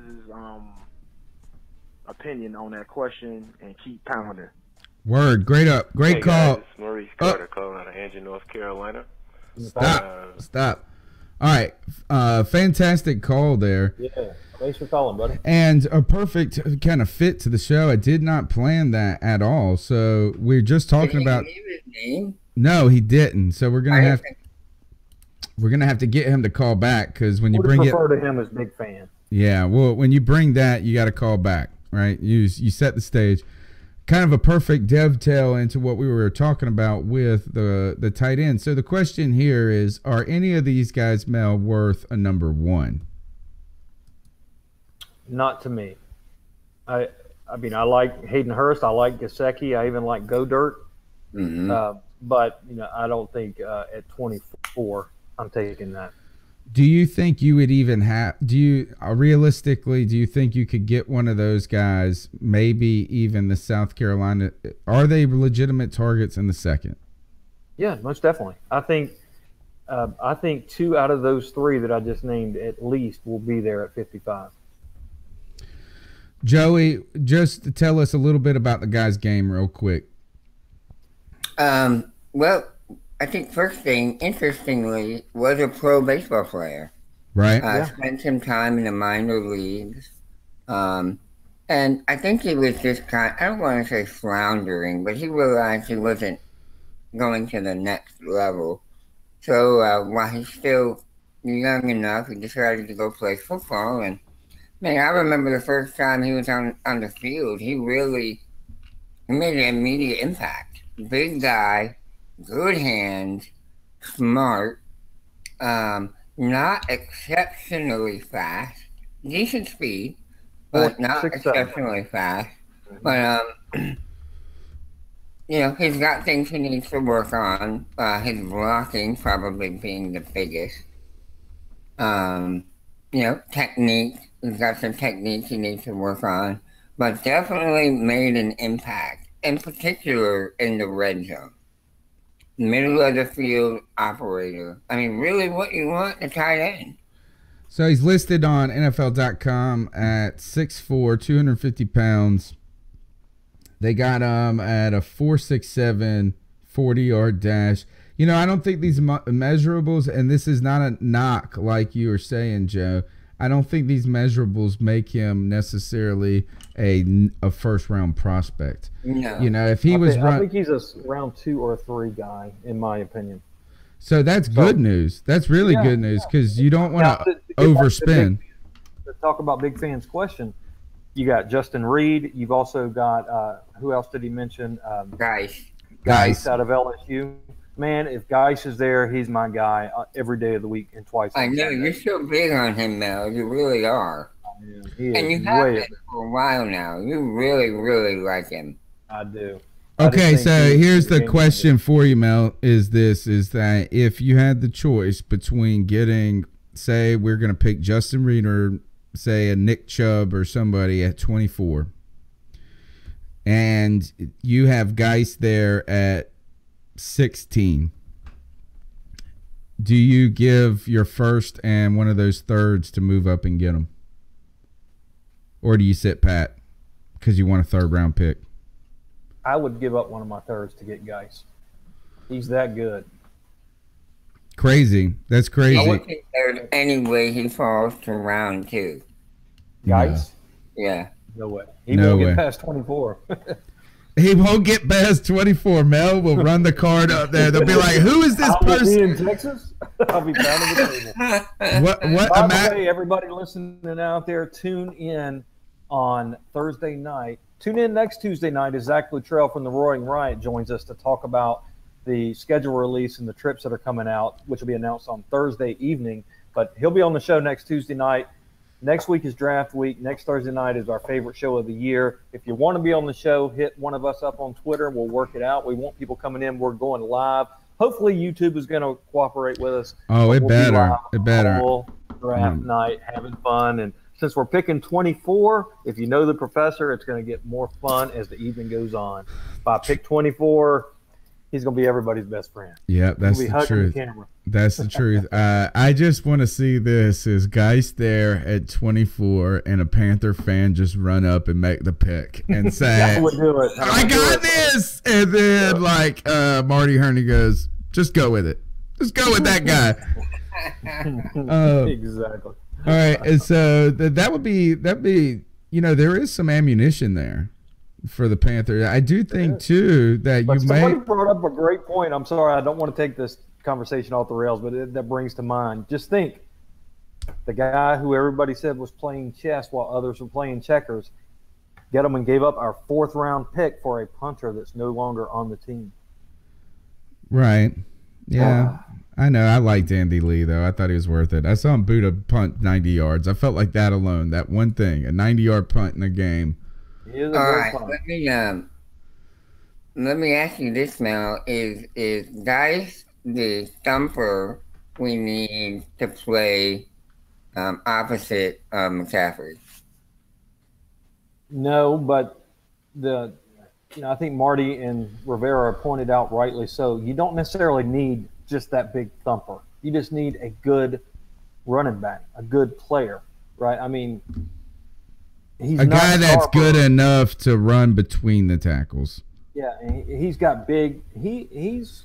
opinion on that question and keep pounding. Word. Great Hey call. guys, it's Maurice Carter calling out of Angie, North Carolina. Stop. All right. Fantastic call there. Yeah. Thanks for calling, buddy. And a perfect kind of fit to the show. I did not plan that at all. So we're just talking about. Did he leave his name? No, he didn't. So we're gonna have to get him to call back, because when you Would bring refer to him as big fan. Yeah, well, when you bring that, you got to call back, right? You set the stage. Kind of a perfect dovetail into what we were talking about with the tight end. So the question here is, are any of these guys, Mel, worth a number one? Not to me. I mean, I like Hayden Hurst. I like Gesicki. I even like Godert. Mm-hmm. But, you know, I don't think at 24 I'm taking that. Do you think you would even have? Realistically, do you think you could get one of those guys? Maybe even the South Carolina. Are they legitimate targets in the second? Yeah, most definitely. I think 2 out of those 3 that I just named at least will be there at 55. Joey, just tell us a little bit about the guy's game real quick. Well, I think first thing, interestingly, was a pro baseball player. Right. Spent some time in the minor leagues. And I think he was just I don't want to say floundering, but he realized he wasn't going to the next level. So while he's still young enough, he decided to go play football. And, man, I remember the first time he was on the field, he made an immediate impact. Big guy, good hands, smart, not exceptionally fast, decent speed, but not exceptionally fast. But, you know, he's got things he needs to work on, his blocking probably being the biggest. You know, technique, he's got some techniques he needs to work on, but definitely made an impact, in particular in the red zone. Middle of the field operator. I mean, really what you want in a tight end. So he's listed on NFL.com at 6'4", 250 pounds. They got him at a 4.67 40-yard dash. You know, I don't think these measurables, and this is not a knock like you were saying, Joe, I don't think these measurables make him necessarily a first-round prospect. No. You know, if he I think he's a round 2 or 3 guy, in my opinion. So that's good news. That's really good news, because you don't want to overspend. To talk about big fans' question, you got Justin Reed. You've also got who else did he mention? Geis out of LSU. Man, if Geis is there, he's my guy every day of the week and twice. I know you're so big on him, Mel. You really are. And you have been for a while now. You really, really like him. I do. Okay, so here's the question for you, Mel, is that if you had the choice between getting, say, we're going to pick Justin Reed or, say, a Nick Chubb or somebody at 24, and you have Geis there at 16, do you give your first and one of those thirds to move up and get them? Or do you sit pat because you want a third-round pick? I would give up one of my thirds to get Geis. He's that good. Crazy. That's crazy. I would think there's any way he falls to round 2. Geis? Yeah. No way. He won't get past 24. He won't get past 24. Mel will run the card up there. They'll be like, who is this person? I'll be in Texas. I'll be pounding the table. By the way, everybody listening out there, tune in on Thursday night. Tune in next Tuesday night as Zach Luttrell from the Roaring Riot joins us to talk about the schedule release and the trips that are coming out, which will be announced on Thursday evening. But he'll be on the show next Tuesday night. Next week is draft week. Next Thursday night is our favorite show of the year. If you want to be on the show, hit one of us up on Twitter. We'll work it out. We want people coming in. We're going live. Hopefully YouTube is going to cooperate with us. Oh, it better. It better. Draft night, having fun, and since we're picking 24, if you know the professor, it's going to get more fun as the evening goes on. If I pick 24, he's going to be everybody's best friend. Yeah, that's the truth. That's the truth. I just want to see this is Geist there at 24 and a Panther fan just run up and make the pick and say, I got this. And then Marty Herney goes, just go with it. Just go with that guy. Exactly. All right, and so that would be there is some ammunition there for the Panthers. I do think too that somebody brought up a great point. I'm sorry, I don't want to take this conversation off the rails, but that brings to mind. Just think, the guy who everybody said was playing chess while others were playing checkers, Gettleman gave up our 4th round pick for a punter that's no longer on the team. Right. Yeah. I know. I liked Andy Lee, though. I thought he was worth it. I saw him boot a punt 90 yards. I felt like that alone, that one thing, a 90-yard punt in a game. All right. Let me ask you this now. Is Dice the thumper we need to play opposite McCaffrey? No, but I think Marty and Rivera pointed out rightly so. You don't necessarily need just that big thumper. You just need a good running back, a good player, right? I mean, he's a guy that's good enough to run between the tackles. Yeah, he's got big. He's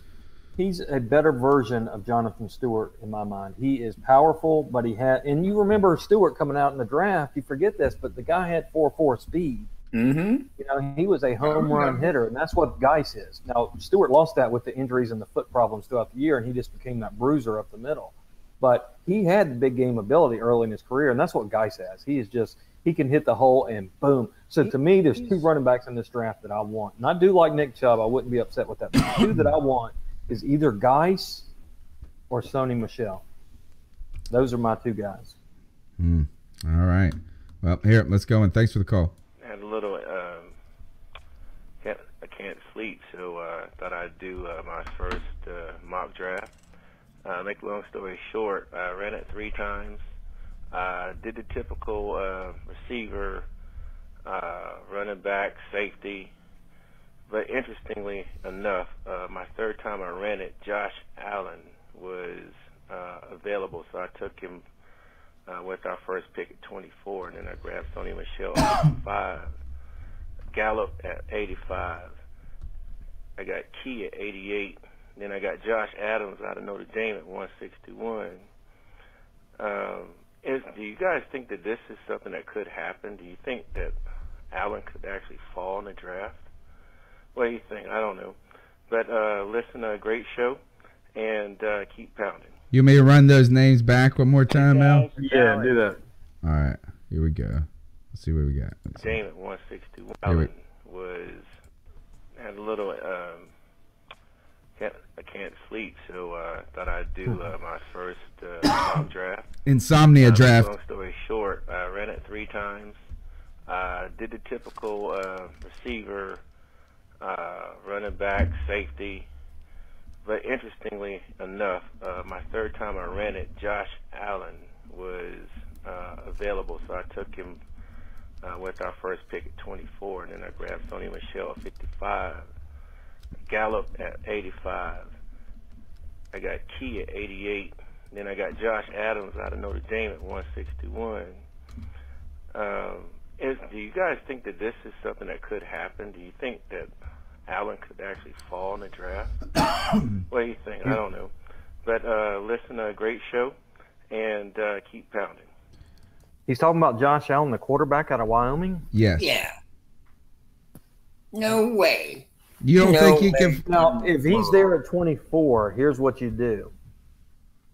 a better version of Jonathan Stewart in my mind. He is powerful, but and you remember Stewart coming out in the draft. You forget this, but the guy had 4.4 speed. Mm-hmm. He was a home run hitter, and that's what Geis is. Now, Stewart lost that with the injuries and the foot problems throughout the year, and he just became that bruiser up the middle. But he had the big game ability early in his career, and that's what Geis has. He can hit the hole and boom. So to me, there's 2 running backs in this draft that I want. And I do like Nick Chubb. I wouldn't be upset with that. But the 2 that I want is either Geis or Sony Michel. Those are my 2 guys. All right. Well, here, let's go, and thanks for the call. Had a little, I can't sleep, so thought I'd do my first mock draft. Make a long story short, I ran it 3 times. Did the typical receiver, running back, safety. But interestingly enough, my 3rd time I ran it, Josh Allen was available, so I took him with our first pick at 24, and then I grabbed Sony Michel at 55, Gallup at 85. I got Key at 88. Then I got Josh Adams out of Notre Dame at 161. Do you guys think that this is something that could happen? Do you think that Allen could actually fall in the draft? What do you think? I don't know. But listen, a great show, and keep pounding. You may run those names back one more time, Al? Yeah, do that. All right, here we go. Let's see what we got. Dame at 161. Allen had a little. I can't sleep, so thought I'd do my first mock draft. Insomnia draft. Long story short, I ran it 3 times. Did the typical receiver, running back, safety. But interestingly enough, my 3rd time I ran it, Josh Allen was available, so I took him with our first pick at 24, and then I grabbed Sony Michel at 55, Gallup at 85. I got Key at 88. Then I got Josh Adams out of Notre Dame at 161. Do you guys think that this is something that could happen? Do you think that Allen could actually fall in the draft? What do you think? I don't know. But listen, a great show, and keep pounding. He's talking about Josh Allen, the quarterback out of Wyoming? Yes. Yeah. No way. You don't think he can? Now, if he's there at 24, here's what you do.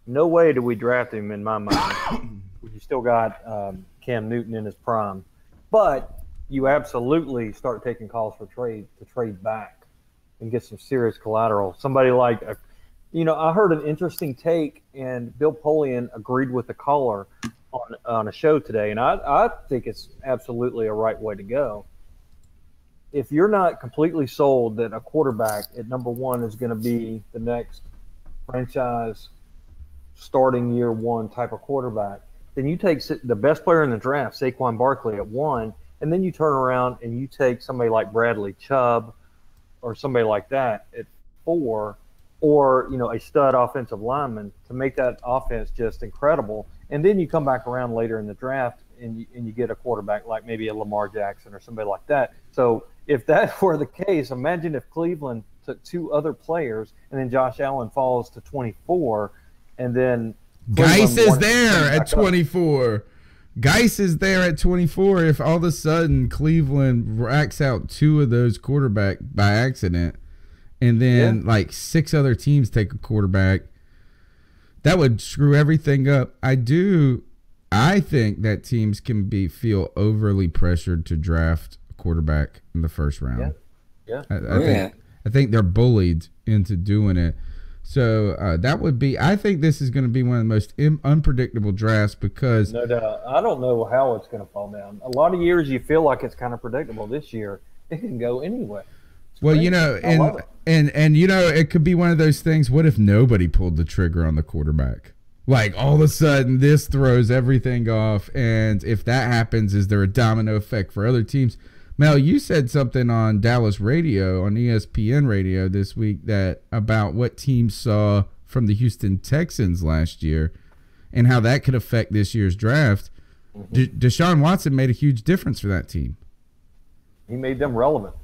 No way do we draft him in my mind. You still got Cam Newton in his prime. But you absolutely start taking calls for trade to trade back and get some serious collateral. Somebody like, I heard an interesting take, and Bill Polian agreed with the caller on a show today, and I think it's absolutely a right way to go. If you're not completely sold that a quarterback at number 1 is going to be the next franchise starting year 1 type of quarterback, then you take the best player in the draft, Saquon Barkley, at 1, and then you turn around and you take somebody like Bradley Chubb or somebody like that at 4, or, you know, a stud offensive lineman to make that offense just incredible. And then you come back around later in the draft and you get a quarterback like maybe a Lamar Jackson or somebody like that. So if that were the case, imagine if Cleveland took 2 other players and then Josh Allen falls to 24, and then Geis is there at 24. Geis is there at 24. If all of a sudden Cleveland racks out 2 of those quarterback by accident, and then like 6 other teams take a quarterback, that would screw everything up. I think that teams can feel overly pressured to draft a quarterback in the first round. I think they're bullied into doing it. So I think this is going to be one of the most unpredictable drafts because no doubt. I don't know how it's going to fall down. A lot of years you feel like it's kind of predictable. This year it can go anyway. Well, you know, and you know, it could be one of those things. What if nobody pulled the trigger on the quarterback? Like all of a sudden this throws everything off, and if that happens, is there a domino effect for other teams? Mel, you said something on Dallas radio, on ESPN radio this week, that about what teams saw from the Houston Texans last year and how that could affect this year's draft. Deshaun Watson made a huge difference for that team. He made them relevant.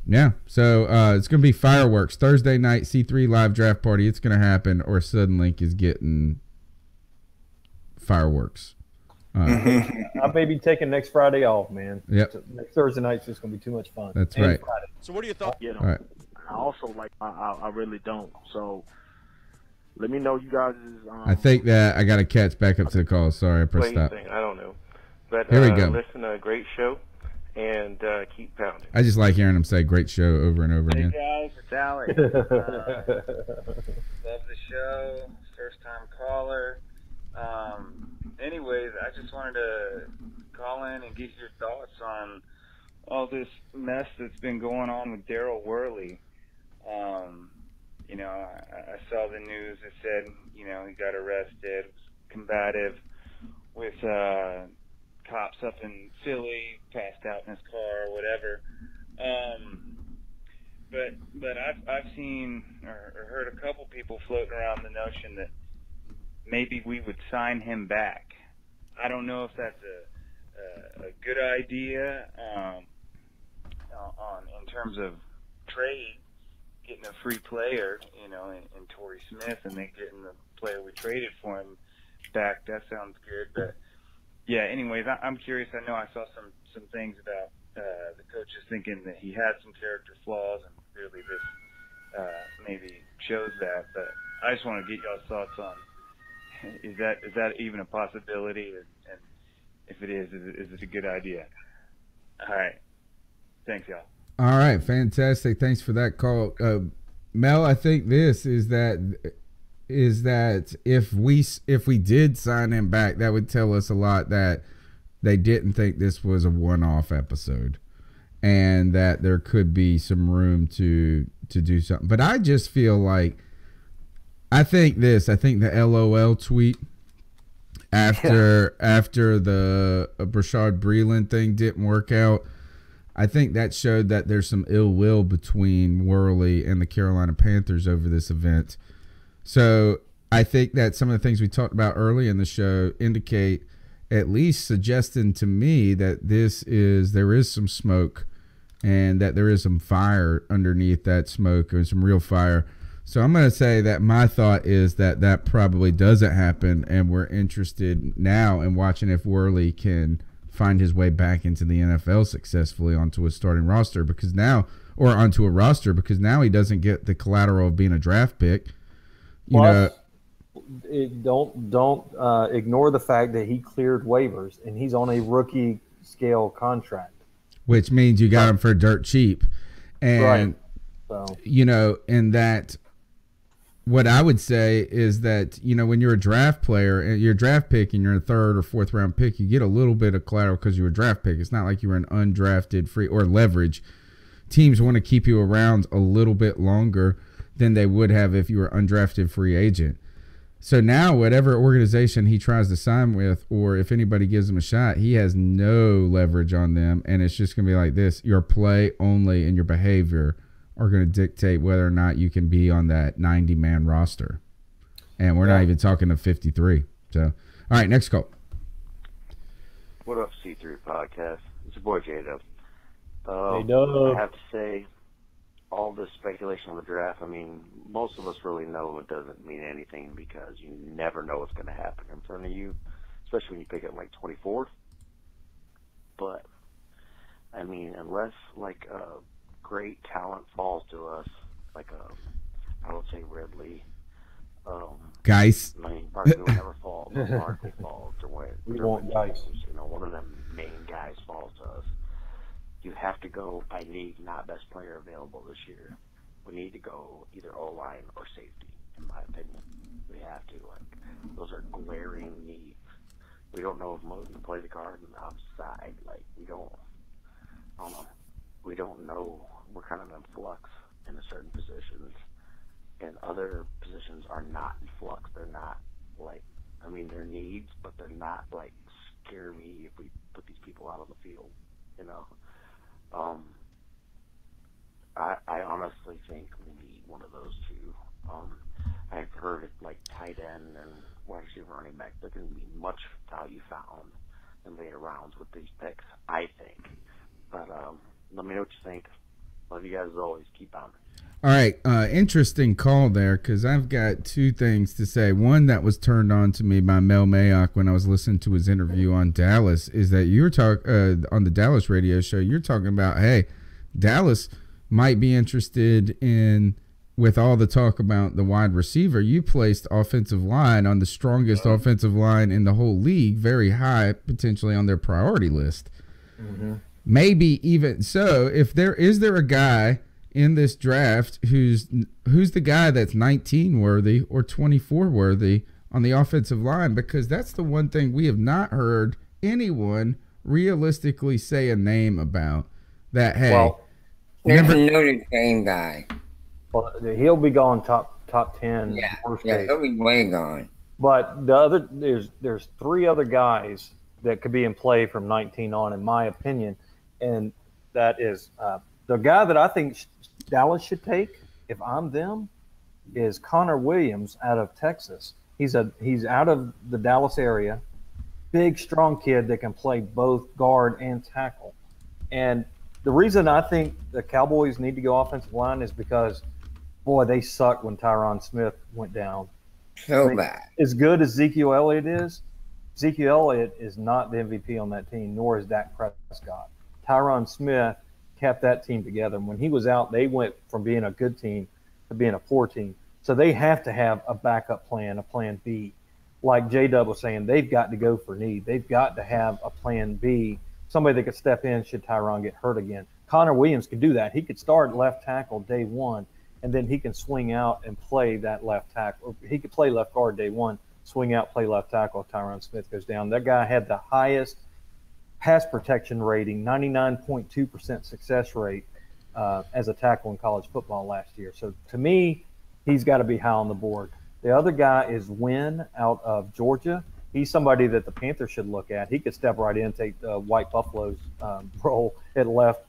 Yeah, so it's going to be fireworks. Thursday night, C3 live draft party. It's going to happen, or Suddenlink is getting fireworks. I may be taking next Friday off, man. Yep. So next Thursday night's just going to be too much fun. That's right. Friday. So what are your thoughts? You know, All right. I also I really don't. So let me know you guys. I think that I got to catch back up to the call. Sorry, I pressed stop. I don't know. But here we go. Listen, a great show, and keep pounding. I just like hearing him say "great show" over and over again. Hey guys, it's Alex. Love the show. First time caller. Anyways, I just wanted to call in and get your thoughts on all this mess that's been going on with Daryl Worley. You know, I saw the news that said, you know, he got arrested, was combative with cops up in Philly, passed out in his car or whatever. But I've seen or heard a couple people floating around the notion that maybe we would sign him back. I don't know if that's a good idea in terms of trade, getting a free player, you know, in Torrey Smith, and then getting the player we traded for him back. That sounds good. But yeah, anyways, I'm curious. I know I saw some things about the coaches thinking that he had some character flaws, and clearly this maybe shows that. But I just want to get y'all's thoughts on. Is that even a possibility? And if it is it a good idea? All right. Thanks, y'all. All right, fantastic. Thanks for that call, Mel. I think this is that if we did sign him back, that would tell us a lot that they didn't think this was a one-off episode, and that there could be some room to do something. But I just feel like. I think the LOL tweet after the Brashad Breeland thing didn't work out, I think that showed that there's some ill will between Worley and the Carolina Panthers over this event. So I think that some of the things we talked about early in the show indicate, at least suggesting to me, that there is some smoke and that there is some fire underneath that smoke, or some real fire. So I'm going to say that my thought is that probably doesn't happen, and we're interested now in watching if Worley can find his way back into the NFL successfully onto a starting roster, because now he doesn't get the collateral of being a draft pick. Don't ignore the fact that he cleared waivers and he's on a rookie scale contract, which means you got him for dirt cheap, and right. So and that. What I would say is that, when you're a draft player and you're a draft pick and you're a 3rd or 4th round pick, you get a little bit of collateral because you're a draft pick. It's not like you were an undrafted free or leverage. Teams want to keep you around a little bit longer than they would have if you were undrafted free agent. So now whatever organization he tries to sign with, or if anybody gives him a shot, he has no leverage on them, and it's just going to be like this. Your play only and your behavior are going to dictate whether or not you can be on that 90-man roster. And we're not even talking to 53. So, all right, next call. What up, C3 Podcast? It's your boy J-Dub. J-Dub. I have to say, all this speculation on the draft, I mean, most of us really know it doesn't mean anything because you never know what's going to happen in front of you, especially when you pick up like 24th. But, I mean, unless like great talent falls to us, like I would say Ridley, Guys. I mean, Barkley will never fall, but Barkley falls to win. We want guys. You know, one of them main guys falls to us. You have to go by need, not best player available this year. We need to go either O-line or safety, in my opinion. We have to. Like, those are glaring needs. We don't know if Mo can play the card on the outside. Like, we don't know. We don't know. We're kind of in flux in certain positions. And other positions are not in flux. They're not, like, I mean, they're needs, but they're not, like, scare me if we put these people out on the field, you know? I honestly think we need one of those two. I've heard it like tight end and wide receiver running back. There can be much value found in later rounds with these picks, I think. But let me know what you think. Love you guys as always. Keep on. All right, interesting call there because I've got two things to say. One that was turned on to me by Mel Mayock when I was listening to his interview on Dallas is that you're on the Dallas radio show. You're talking about, hey, Dallas might be interested in, with all the talk about the wide receiver, you placed offensive line on the strongest offensive line in the whole league, very high potentially on their priority list. Mm-hmm. Maybe even so, if there is a guy in this draft who's the guy that's 19 worthy or 24 worthy on the offensive line, because that's the one thing we have not heard anyone realistically say a name about. That, hey, well, there's a Notre Dame guy. Well, he'll be gone top 10. Yeah, case. he'll be way gone. But the other there's three other guys that could be in play from 19 on, in my opinion, and that is the guy that I think Dallas should take, if I'm them, is Connor Williams out of Texas. He's out of the Dallas area, big, strong kid that can play both guard and tackle. And the reason I think the Cowboys need to go offensive line is because, boy, they sucked when Tyron Smith went down. So bad. As good as Ezekiel Elliott is not the MVP on that team, nor is Dak Prescott. Tyron Smith kept that team together. And when he was out, they went from being a good team to being a poor team. So they have to have a backup plan, a plan B. Like J-Dub was saying, they've got to go for need. They've got to have a plan B, somebody that could step in should Tyron get hurt again. Connor Williams could do that. He could start left tackle day one, and then he can swing out and play that left tackle. He could play left guard day one, swing out, play left tackle if Tyron Smith goes down. That guy had the highest pass protection rating, 99.2% success rate as a tackle in college football last year. So to me, he's got to be high on the board. The other guy is Wynn out of Georgia. He's somebody that the Panthers should look at. He could step right in, take White Buffalo's role at left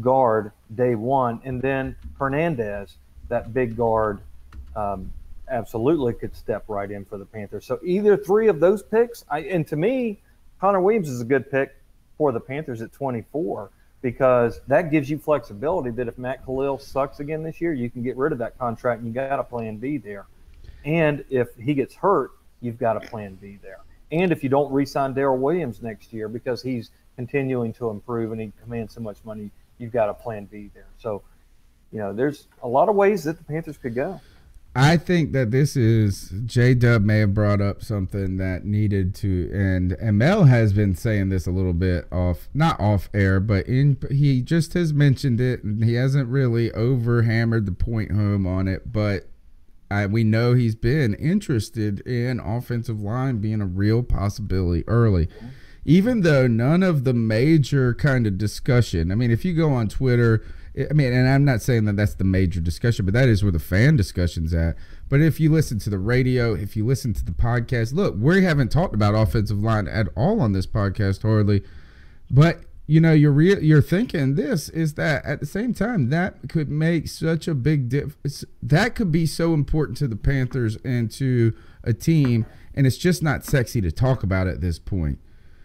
guard day one. And then Hernandez, that big guard, absolutely could step right in for the Panthers. So either three of those picks, and to me, Connor Williams is a good pick for the Panthers at 24 because that gives you flexibility that if Matt Khalil sucks again this year, you can get rid of that contract and you got a plan B there. And if he gets hurt, you've got a plan B there. And if you don't re-sign Daryl Williams next year because he's continuing to improve and he commands so much money, you've got a plan B there. So, there's a lot of ways that the Panthers could go. I think that this is J-Dub may have brought up something that needed to, and Mel has been saying this a little bit not off air, but he just has mentioned it, and he hasn't really hammered the point home on it, but we know he's been interested in offensive line being a real possibility early. even though none of the major kind of discussion, I mean, if you go on Twitter, I mean, and I'm not saying that that's the major discussion, but that is where the fan discussion's at. But if you listen to the radio, if you listen to the podcast, look, we haven't talked about offensive line at all on this podcast hardly. But, you know, you're thinking this is that at the same time, that could make such a big difference. That could be so important to the Panthers and to a team, and it's just not sexy to talk about at this point.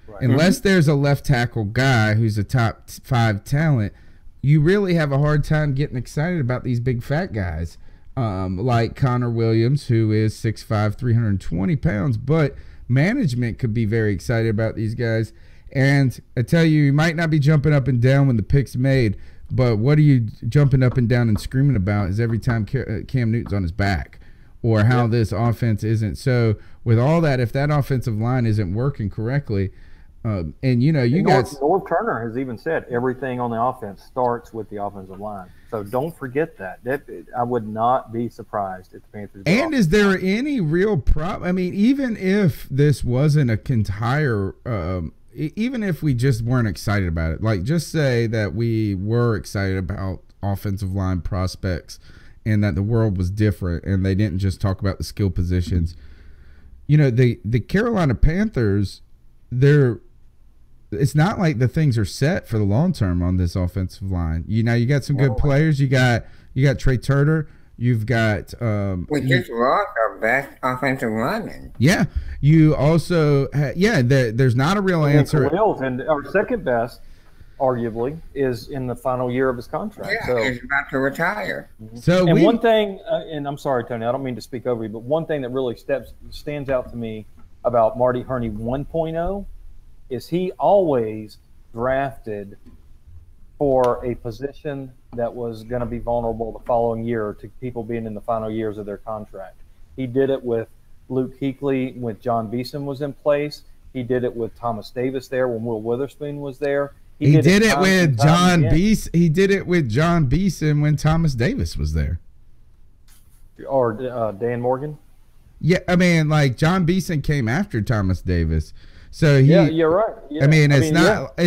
Right. Unless there's a left tackle guy who's a top 5 talent, you really have a hard time getting excited about these big fat guys like Connor Williams, who is 6'5", 320 pounds. But management could be very excited about these guys. And I tell you, you might not be jumping up and down when the pick's made, but what are you jumping up and down and screaming about is every time Cam Newton's on his back, or how this offense isn't. So with all that, if that offensive line isn't working correctly, and you know, Norv Turner has even said everything on the offense starts with the offensive line. So don't forget that. I would not be surprised if the Panthers. And is there any real problem? I mean, even if this wasn't a entire, even if we just weren't excited about it, like just say that we were excited about offensive line prospects and that the world was different and they didn't just talk about the skill positions. You know, the Carolina Panthers, it's not like the things are set for the long term on this offensive line. You got some good players. You got Trey Turner. You've got we just lost our best offensive lineman. Yeah. You also there's not a real answer. And our second best, arguably, is in the final year of his contract. Yeah, so he's about to retire. So one thing, and I'm sorry, Tony, I don't mean to speak over you, but one thing that really stands out to me about Marty Hurney 1.0 is he always drafted for a position that was going to be vulnerable the following year to people being in the final years of their contract. He did it with Luke Kuechly when John Beeson was in place. He did it with Thomas Davis there when Will Witherspoon was there. He did it with John Beeson. He did it with John Beeson when Thomas Davis was there. Or Dan Morgan. Yeah, I mean, like John Beeson came after Thomas Davis. So you're right. Yeah. I mean, it's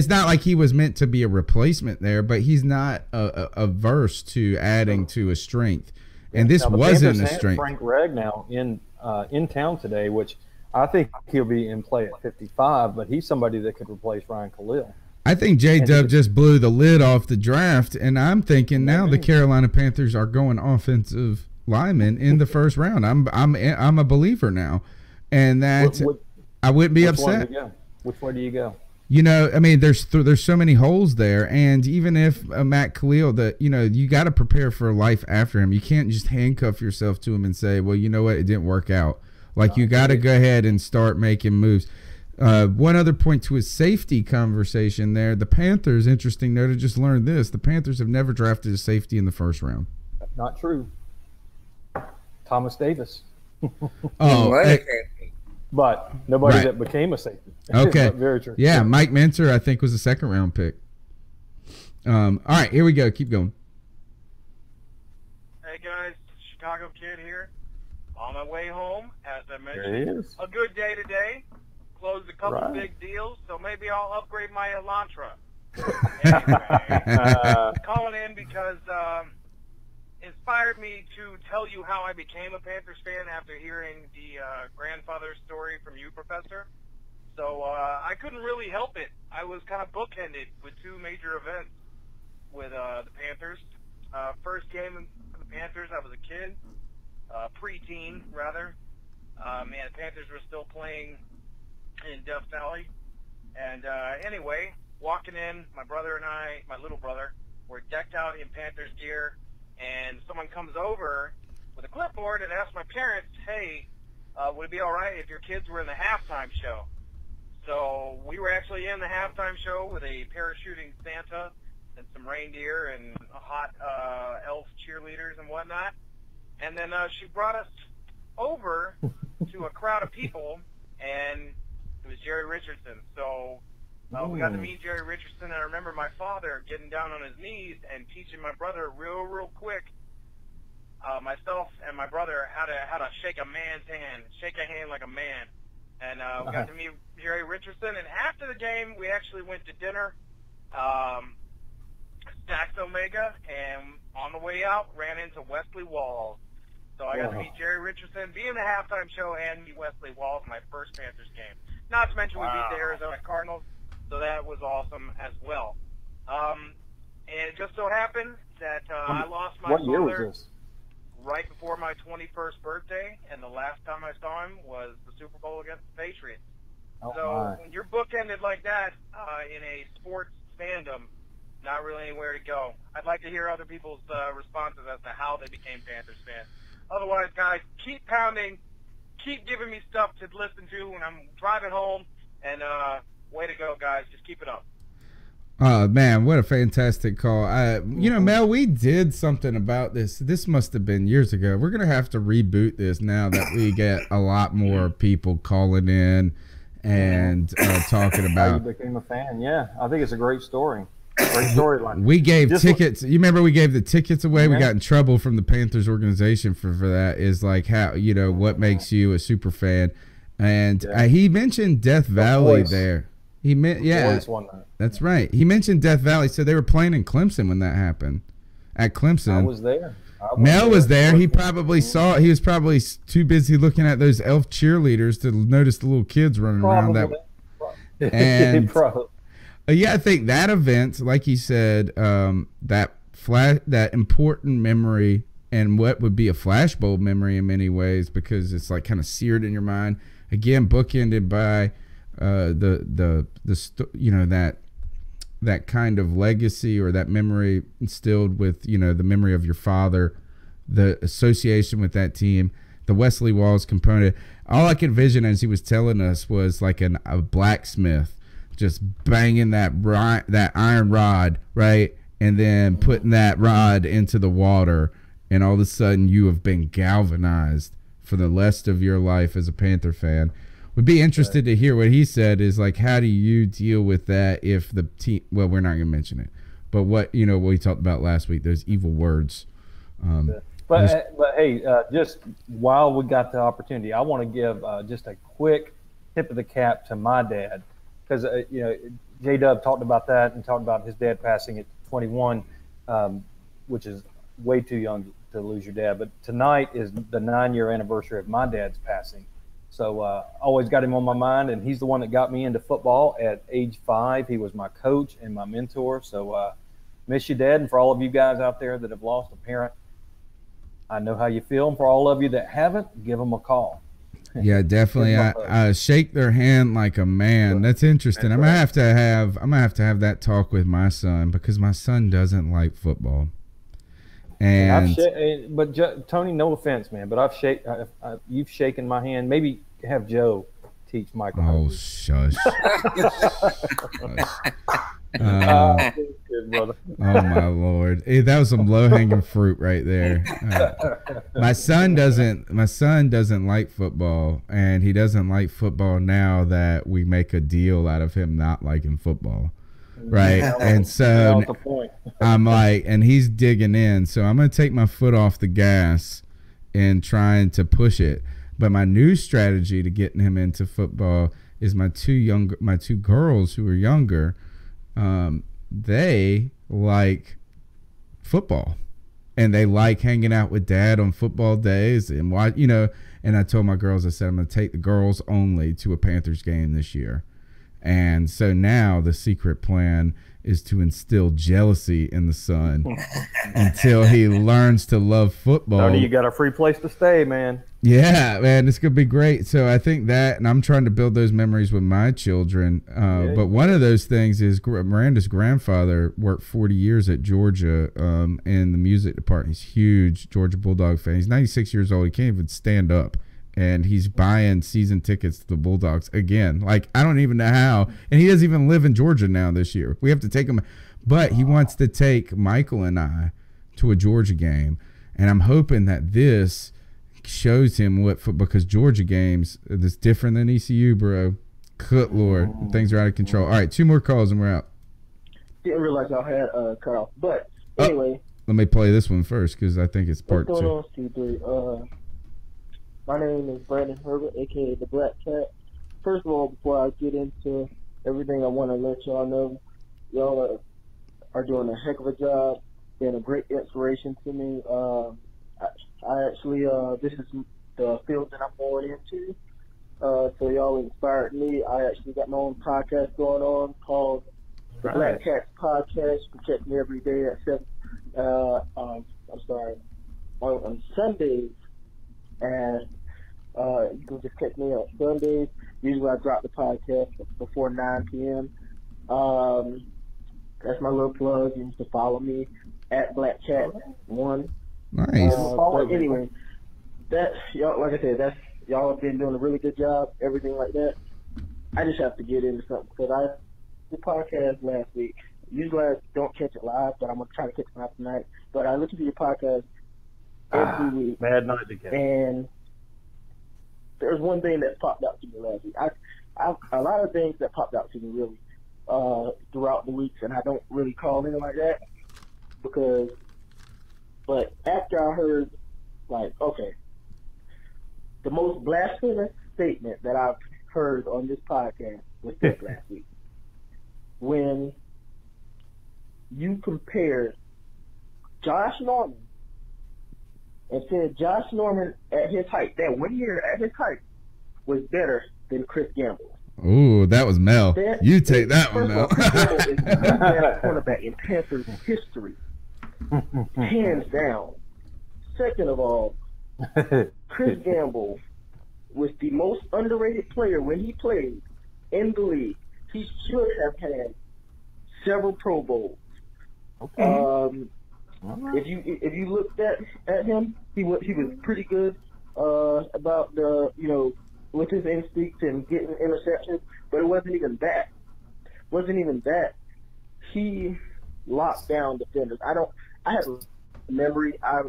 not like he was meant to be a replacement there, but he's not averse to adding to a strength. And this wasn't a strength. Frank Ragnow in town today, which I think he'll be in play at 55, but he's somebody that could replace Ryan Khalil. I think J-Dub just blew the lid off the draft, and I'm thinking now the Carolina Panthers are going offensive linemen in the first round. I'm a believer now, and that. I wouldn't be upset. Which way do you go? You know, I mean, there's so many holes there, and even if Matt Khalil, you got to prepare for life after him. You can't just handcuff yourself to him and say, well, you know what, it didn't work out. Like you got to go ahead and start making moves. One other point to his safety conversation there, the Panthers, interesting note, I just learned this. The Panthers have never drafted a safety in the first round. Not true. Thomas Davis. But nobody that became a safety. Okay. Very true. Yeah, Mike Minter, I think, was a second-round pick. All right, here we go. Keep going. Hey, guys. Chicago Kid here. On my way home, as I mentioned, a good day today. Closed a couple big deals, so maybe I'll upgrade my Elantra. Anyway, calling in because inspired me to tell you how I became a Panthers fan after hearing the grandfather story from you, Professor. So I couldn't really help it. I was kind of bookended with two major events with the Panthers. First game of the Panthers, I was a kid, preteen rather. The Panthers were still playing in Death Valley. And anyway, walking in, my brother and I, my little brother, were decked out in Panthers gear. And someone comes over with a clipboard and asks my parents, hey, would it be all right if your kids were in the halftime show? So we were actually in the halftime show with a parachuting Santa and some reindeer and hot elf cheerleaders and whatnot. And then she brought us over to a crowd of people, and it was Jerry Richardson. So we got to meet Jerry Richardson, and I remember my father getting down on his knees and teaching my brother real quick, myself and my brother, how to shake a man's hand, shake a hand like a man. And we got to meet Jerry Richardson. And after the game, we actually went to dinner, Stacks Omega, and on the way out, ran into Wesley Walls. So I got to meet Jerry Richardson, be in the halftime show, and meet Wesley Walls, my first Panthers game. Not to mention we beat the Arizona Cardinals, so that was awesome as well. And it just so happened that I lost my What year was father this? right before my 21st birthday, and the last time I saw him was the Super Bowl against the Patriots. So when your book ended like that in a sports fandom, not really anywhere to go. I'd like to hear other people's responses as to how they became Panthers fans. Otherwise, guys, keep pounding, keep giving me stuff to listen to when I'm driving home, and way to go, guys. Just keep it up. Oh, man, what a fantastic call. You know, Mel, we did something about this. This must have been years ago. We're going to have to reboot this now that we get a lot more people calling in and talking How about. you became a fan? Yeah, I think it's a great story. Great storyline. We gave tickets. You remember we gave the tickets away? We Yeah. got in trouble from the Panthers organization for that. Is like how, you know, what makes you a super fan. And he mentioned Death Valley Voice. there. He meant, yeah, Voice one night. that's right. He mentioned Death Valley. So they were playing in Clemson when that happened. At Clemson. I was there. Mel was there. He probably saw it. He was probably too busy looking at those elf cheerleaders to notice the little kids running around that. And Probably. yeah, I think that event, like you said, that important memory, and what would be a flashbulb memory in many ways, because it's like kind of seared in your mind. Again, bookended by that kind of legacy, or that memory instilled with, you know, the memory of your father, the association with that team, the Wesley Walls component. All I could envision as he was telling us was like a blacksmith just banging that iron rod, right, and then putting that rod into the water, and all of a sudden you have been galvanized for the rest of your life as a Panther fan. Would be interested to hear what he said. Is like, how do you deal with that if the team? Well, we're not going to mention it, but what we talked about last week, those evil words. But hey, just while we got the opportunity, I want to give just a quick tip of the cap to my dad, because you know, J-Dub talked about that and talked about his dad passing at 21, which is way too young to lose your dad. But tonight is the 9-year anniversary of my dad's passing. So always got him on my mind, and he's the one that got me into football at age 5. He was my coach and my mentor. So miss you, Dad, and for all of you guys out there that have lost a parent, I know how you feel. And for all of you that haven't, give them a call. Yeah, definitely. I shake their hand like a man. That's interesting. I'm gonna have to have that talk with my son, because my son doesn't like football. And Tony, no offense, man, but you've shaken my hand. Maybe have Joe teach Michael. Oh, shush. Good brother. Oh my Lord, hey, that was some low-hanging fruit right there. My son doesn't like football, and he doesn't like football now that we make a deal out of him not liking football. Right. And so I'm like, and he's digging in. So I'm going to take my foot off the gas and trying to push it. But my new strategy to getting him into football is my two girls who are younger. They like football, and they like hanging out with Dad on football days and watch, you know. And I told my girls, I said, I'm going to take the girls only to a Panthers game this year. And so now the secret plan is to instill jealousy in the son until he learns to love football. Tony, you got a free place to stay, man. Yeah, man, it's going to be great. So I think that, and I'm trying to build those memories with my children. But one of those things is Miranda's grandfather worked 40 years at Georgia in the music department. He's a huge Georgia Bulldog fan. He's 96 years old. He can't even stand up. And he's buying season tickets to the Bulldogs again. Like, I don't even know how. And he doesn't even live in Georgia now this year. We have to take him. But he wants to take Michael and I to a Georgia game. And I'm hoping that this shows him because Georgia games is different than ECU, bro. Good Lord. Things are out of control. All right, 2 more calls and we're out. Didn't realize y'all had cut off. But anyway. Let me play this one first because I think it's part 2. What's going on, C3? My name is Brandon Herbert, a.k.a. the Black Cat. first of all, before I get into everything, I want to let y'all know y'all are doing a heck of a job and a great inspiration to me. I actually, this is the field that I'm going into. So y'all inspired me. I actually got my own podcast going on called the Black Cats Podcast. You can check me every day at 7. On Sundays, and you can just catch me on Sundays. Usually I drop the podcast before 9 p.m. That's my little plug. You can follow me at BlackCat1. Nice. But anyway, that y'all, like I said, y'all have been doing a really good job. Everything like that. I just have to get into something because I did the podcast last week. Usually I don't catch it live, but I'm gonna try to catch it live tonight. But I listen to your podcast every week. Bad night to catch. And there's one thing that popped out to me last week. A lot of things that popped out to me really throughout the weeks, and I don't really call in like that but after I heard, like, okay, the most blasphemous statement that I've heard on this podcast was this last week. When you compared Josh Norman and said Josh Norman at his height, that 1 year at his height, was better than Chris Gamble. Ooh, that was Mel. You take that one, Mel. Chris Gamble is the best cornerback in Panthers history. Hands down. Second of all, Chris Gamble was the most underrated player when he played in the league. He should have had several Pro Bowls. Okay. If you looked at him, he was pretty good about with his instincts and getting interceptions, but it wasn't even that. He locked down defenders. I have memory. I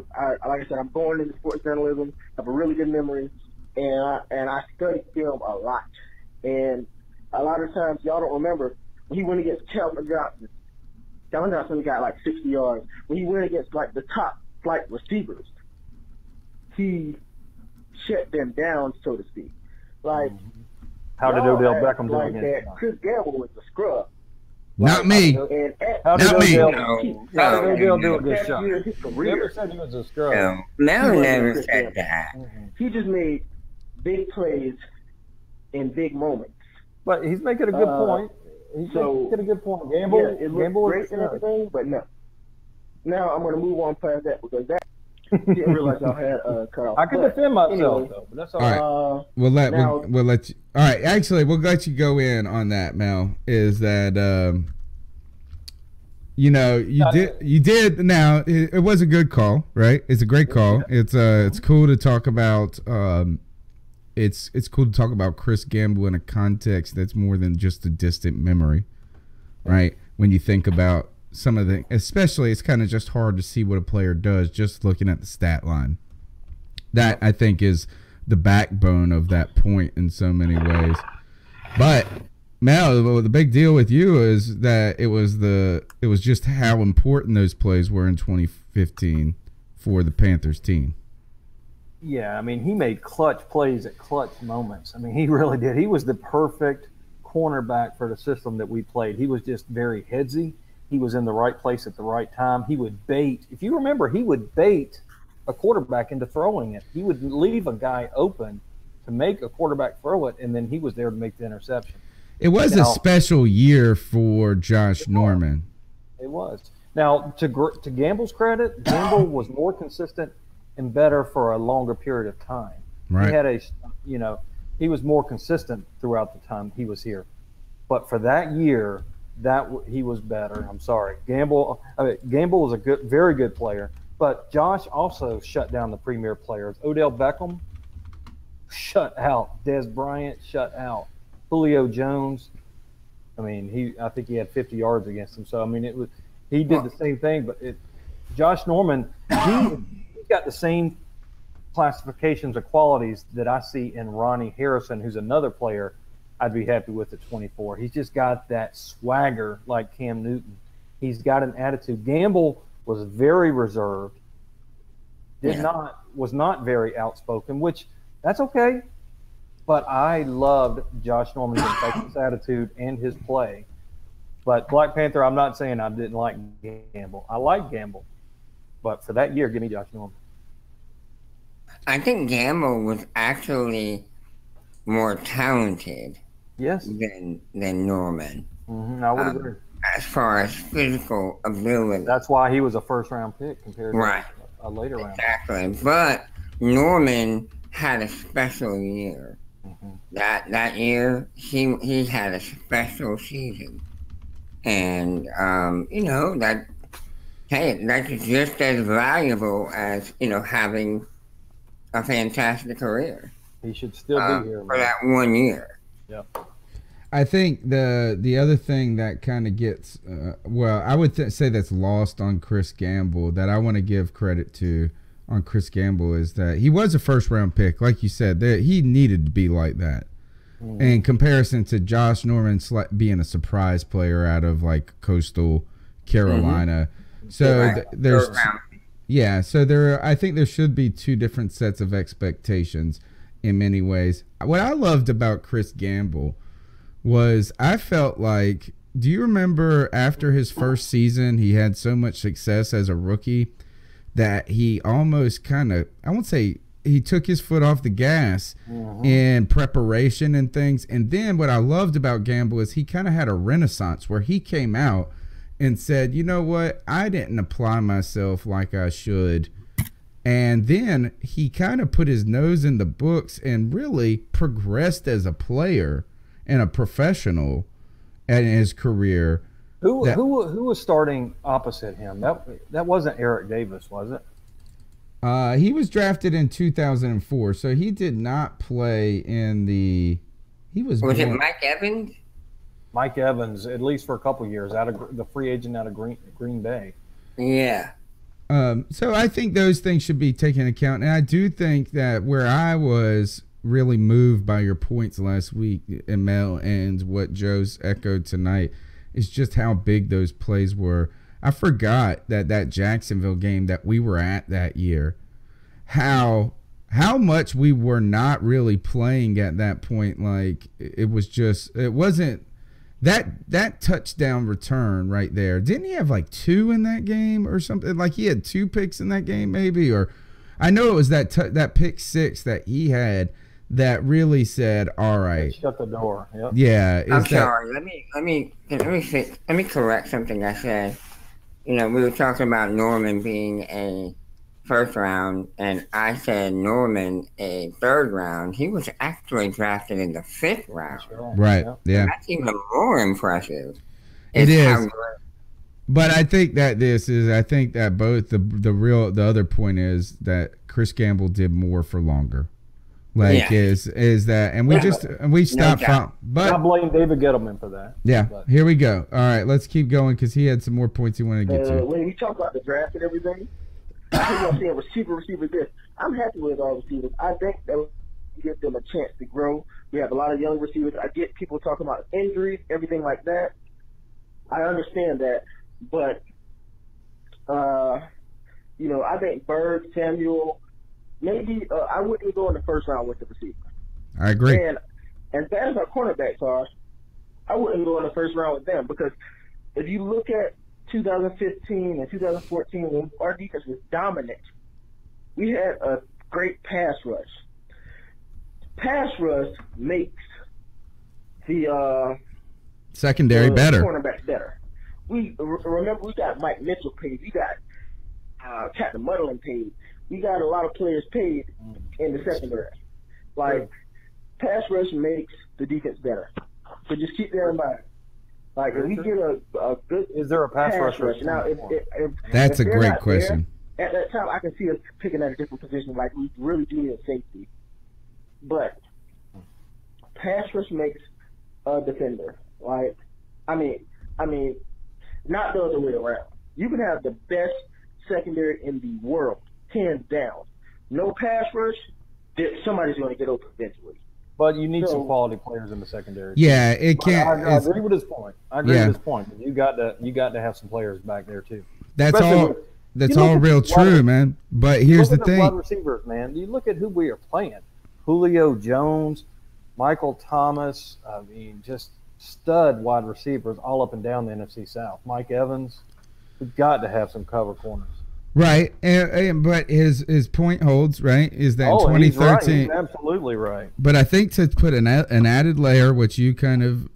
like I said, I'm going into sports journalism. I have a really good memory, and I study film a lot. And a lot of times y'all don't remember when he went against Calvin Johnson. Calvin Johnson got like 60 yards. When he went against like the top flight receivers, he shut them down, so to speak. Like, how did Odell Beckham do like against that? Chris Gamble was a scrub. Not me. How did Odell do against Josh? Never said he was a scrub. No, Mel never said that. He just made big plays in big moments. But he's making a good point. He's making a good point. Gamble was great and everything, but no. Now I'm going to move on past that because that didn't realize y'all had Carl. I can defend myself though, but that's all right. All right. We'll let you. All right, actually, we'll let you go in on that, Mel. Is that you did. Now it was a good call, right? It's a great call. It's cool to talk about. It's cool to talk about Chris Gamble in a context that's more than just a distant memory, right? When you think about some of the, especially, it's kind of just hard to see what a player does just looking at the stat line. That, I think, is the backbone of that point in so many ways. But Mel, the big deal with you is that it was just how important those plays were in 2015 for the Panthers team. Yeah, I mean, he made clutch plays at clutch moments. I mean, he really did. He was the perfect cornerback for the system that we played. He was just very headsy. He was in the right place at the right time. He would bait. If you remember, he would bait a quarterback into throwing it. He would leave a guy open to make a quarterback throw it, and then he was there to make the interception. It was a special year for Josh Norman. It was. Now, to Gamble's credit, Gamble was more consistent and better for a longer period of time. Right. He had he was more consistent throughout the time he was here. But for that year, he was better. I'm sorry. Gamble was a very good player, but Josh also shut down the premier players. Odell Beckham shut out. Des Bryant shut out. Julio Jones. I mean, I think he had 50 yards against him. So I mean, he did the same thing. But Josh Norman, he's got the same classifications of qualities that I see in Ronnie Harrison, who's another player I'd be happy with at 24. He's just got that swagger like Cam Newton. He's got an attitude. Gamble was very reserved, was not very outspoken, which that's okay. But I loved Josh Norman's infectious attitude and his play. But Black Panther, I'm not saying I didn't like Gamble. I like Gamble. But for that year, give me Josh Norman. I think Gamble was actually more talented than Norman. I would agree. As far as physical ability. That's why he was a first-round pick compared to a later round. Exactly. But Norman had a special year. That year, he had a special season. And, that's just as valuable as, having a fantastic career. He should still be here. For that 1 year. Yep. I think the other thing that kind of gets, I would say that's lost on Chris Gamble that I want to give credit to on Chris Gamble is that he was a first-round pick. Like you said, he needed to be like that. In comparison to Josh Norman being a surprise player out of like Coastal Carolina. So I think there should be two different sets of expectations in many ways. What I loved about Chris Gamble was I felt like, do you remember after his first season, he had so much success as a rookie that he almost kind of, I won't say he took his foot off the gas in preparation and things. And then what I loved about Gamble is he kind of had a renaissance where he came out and said, you know what, I didn't apply myself like I should. And then he kind of put his nose in the books and really progressed as a player and a professional in his career. Who was starting opposite him? That wasn't Eric Davis, was it? He was drafted in 2004, so he did not play in the. Was it Mike Evans? Mike Evans, at least for a couple years, out of the free agent out of Green Bay. Yeah. So I think those things should be taken into account, and I do think that where I was really moved by your points last week, Mel, and what Joe's echoed tonight, is just how big those plays were. I forgot that Jacksonville game that we were at that year, how much we were not really playing at that point. Like it wasn't that touchdown return right there. Didn't he have like 2 in that game or something? Like he had 2 picks in that game maybe, or I know it was that pick 6 that he had that really said, all right. Shut the door. Yep. Yeah. I'm sorry. Let me correct something I said. We were talking about Norman being a first round, and I said Norman a third round. He was actually drafted in the 5th round. Right. Yeah. That's even more impressive. It is. But I think that both the other point is that Chris Gamble did more for longer. Is that, and we stopped. But I blame David Gettleman for that. Yeah, here we go. All right, let's keep going because he had some more points he wanted to get to. When we talk about the draft and everything, I think I'm saying receiver this. I'm happy with our receivers. I think that will give them a chance to grow. We have a lot of young receivers. I get people talking about injuries, everything like that. I understand that, but I think Bird, Samuel. Maybe I wouldn't go in the first round with the receiver. I agree. And as bad as our cornerbacks are, I wouldn't go in the first round with them because if you look at 2015 and 2014, when our defense was dominant, we had a great pass rush. Pass rush makes the secondary better. Cornerbacks better. Remember we got Mike Mitchell paid. We got Captain Muddlin paid. We got a lot of players paid in the secondary. Pass rush makes the defense better. So just keep that in mind. If we get a good is there a pass rush? Now, that's a great question. At that time, I can see us picking at a different position. Like we really do need a safety, but pass rush makes a defender. I mean, not the other way around. You can have the best secondary in the world. Hands down. No pass rush, somebody's going to get open eventually. But you need some quality players in the secondary. Yeah, it can't. I agree with his point. You got to have some players back there too. That's all real true, man. But here's the thing: wide receivers, man. You look at who we are playing: Julio Jones, Michael Thomas. I mean, just stud wide receivers all up and down the NFC South. Mike Evans. We've got to have some cover corners. Right, but his point holds, right, is that in 2013. He's right. He's absolutely right. But I think to put an added layer, which you kind of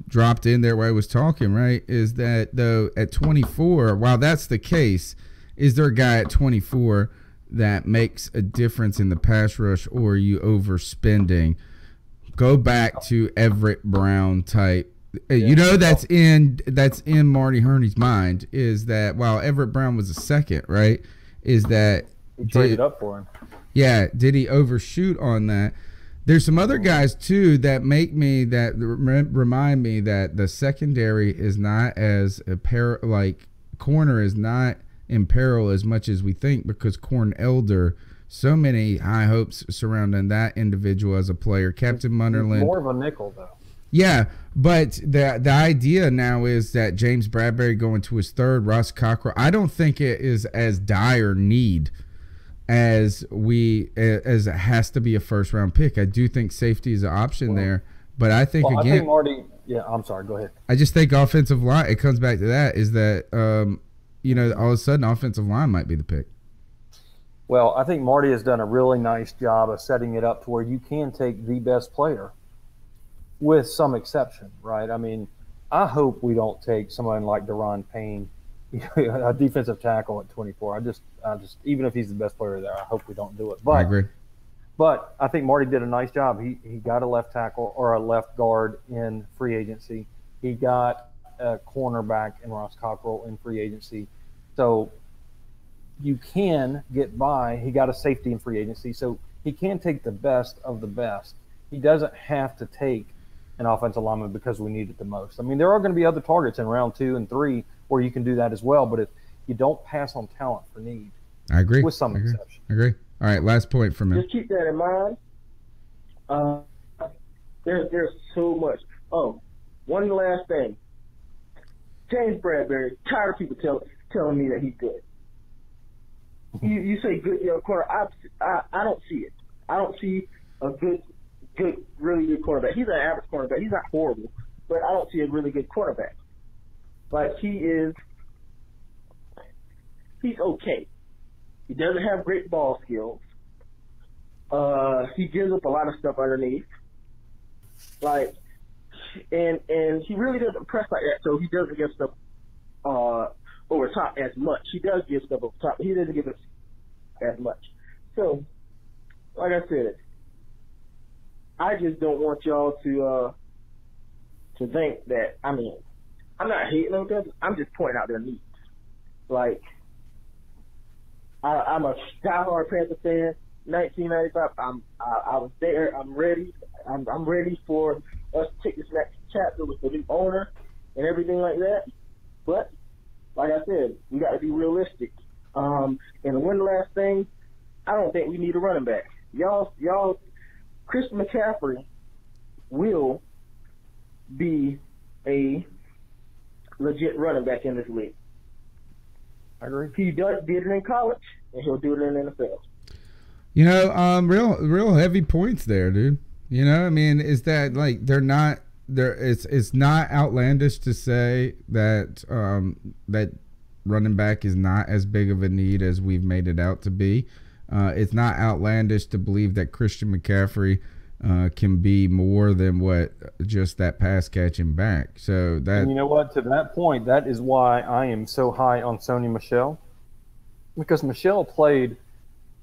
dropped in there while I was talking, right, is that, though, at 24, while that's the case, is there a guy at 24 that makes a difference in the pass rush, or are you overspending? Go back to Everett Brown type. You know, that's in Marty Herney's mind, is that while Everett Brown was a second, right, is that he traded up for him. Yeah, did he overshoot on that? There's some other guys too that remind me that the secondary is not as corner is not in peril as much as we think, because Corn Elder, so many high hopes surrounding that individual as a player. Captain Munderland, more of a nickel though. Yeah, but the idea now is that James Bradbury going to his third, Ross Cockrell. I don't think it is as dire need as it has to be a first round pick. I do think safety is an option there, but I think I think Marty. Yeah, I'm sorry. Go ahead. I just think offensive line. It comes back to that. Is that all of a sudden offensive line might be the pick. Well, I think Marty has done a really nice job of setting it up to where you can take the best player, with some exception, right? I mean, I hope we don't take someone like Deron Payne, a defensive tackle at 24. I just, even if he's the best player there, I hope we don't do it. But I agree. But I think Marty did a nice job. He got a left tackle or a left guard in free agency. He got a cornerback in Ross Cockrell in free agency. So you can get by. He got a safety in free agency. So he can take the best of the best. He doesn't have to take an offensive lineman because we need it the most. I mean, there are going to be other targets in round 2 and 3 where you can do that as well, but if you don't pass on talent for need. I agree. With some exception. I agree. All right, last point from me. Just keep that in mind. There's so much. Oh, one last thing. James Bradbury, tired of people telling me that he's good. You say good young corner. I don't see it. I don't see a good, really good cornerback. He's an average cornerback. He's not horrible, but I don't see a really good cornerback. Like, he's okay. He doesn't have great ball skills. He gives up a lot of stuff underneath. Like, and he really doesn't press like that, so he doesn't give stuff over top as much. He does give stuff over top, but he doesn't give it as much. So, like I said, I just don't want y'all to think that. I mean, I'm not hating on them. I'm just pointing out their needs. Like, I'm a diehard Panther fan. 1995. I was there. I'm ready. I'm ready for us to take this next chapter with the new owner and everything like that. But like I said, we got to be realistic. And one last thing, I don't think we need a running back. Y'all, Christian McCaffrey will be a legit running back in this league. I agree. He did it in college, and he'll do it in the NFL. You know, real heavy points there, dude. You know, I mean, is that like they're not there? It's not outlandish to say that that running back is not as big of a need as we've made it out to be. It's not outlandish to believe that Christian McCaffrey can be more than what just that pass catching back. So that, and you know what? To that point, that is why I am so high on Sony Michel, because Michel played,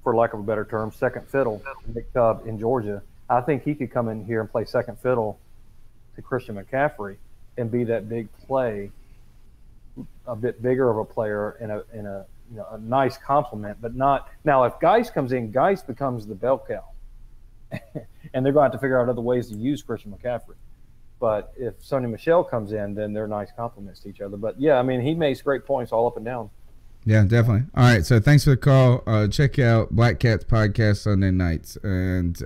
for lack of a better term, second fiddle to Nick Chubb in Georgia. I think he could come in here and play second fiddle to Christian McCaffrey and be that big play, a bit bigger of a player in a a nice compliment, but not now. If Geis comes in, Geis becomes the bell cow, and they're going to have to figure out other ways to use Christian McCaffrey. But if Sony Michel comes in, then they're nice compliments to each other. But yeah, I mean, he makes great points all up and down. Yeah, definitely. All right, so thanks for the call. Check out Black Cat's podcast Sunday nights, and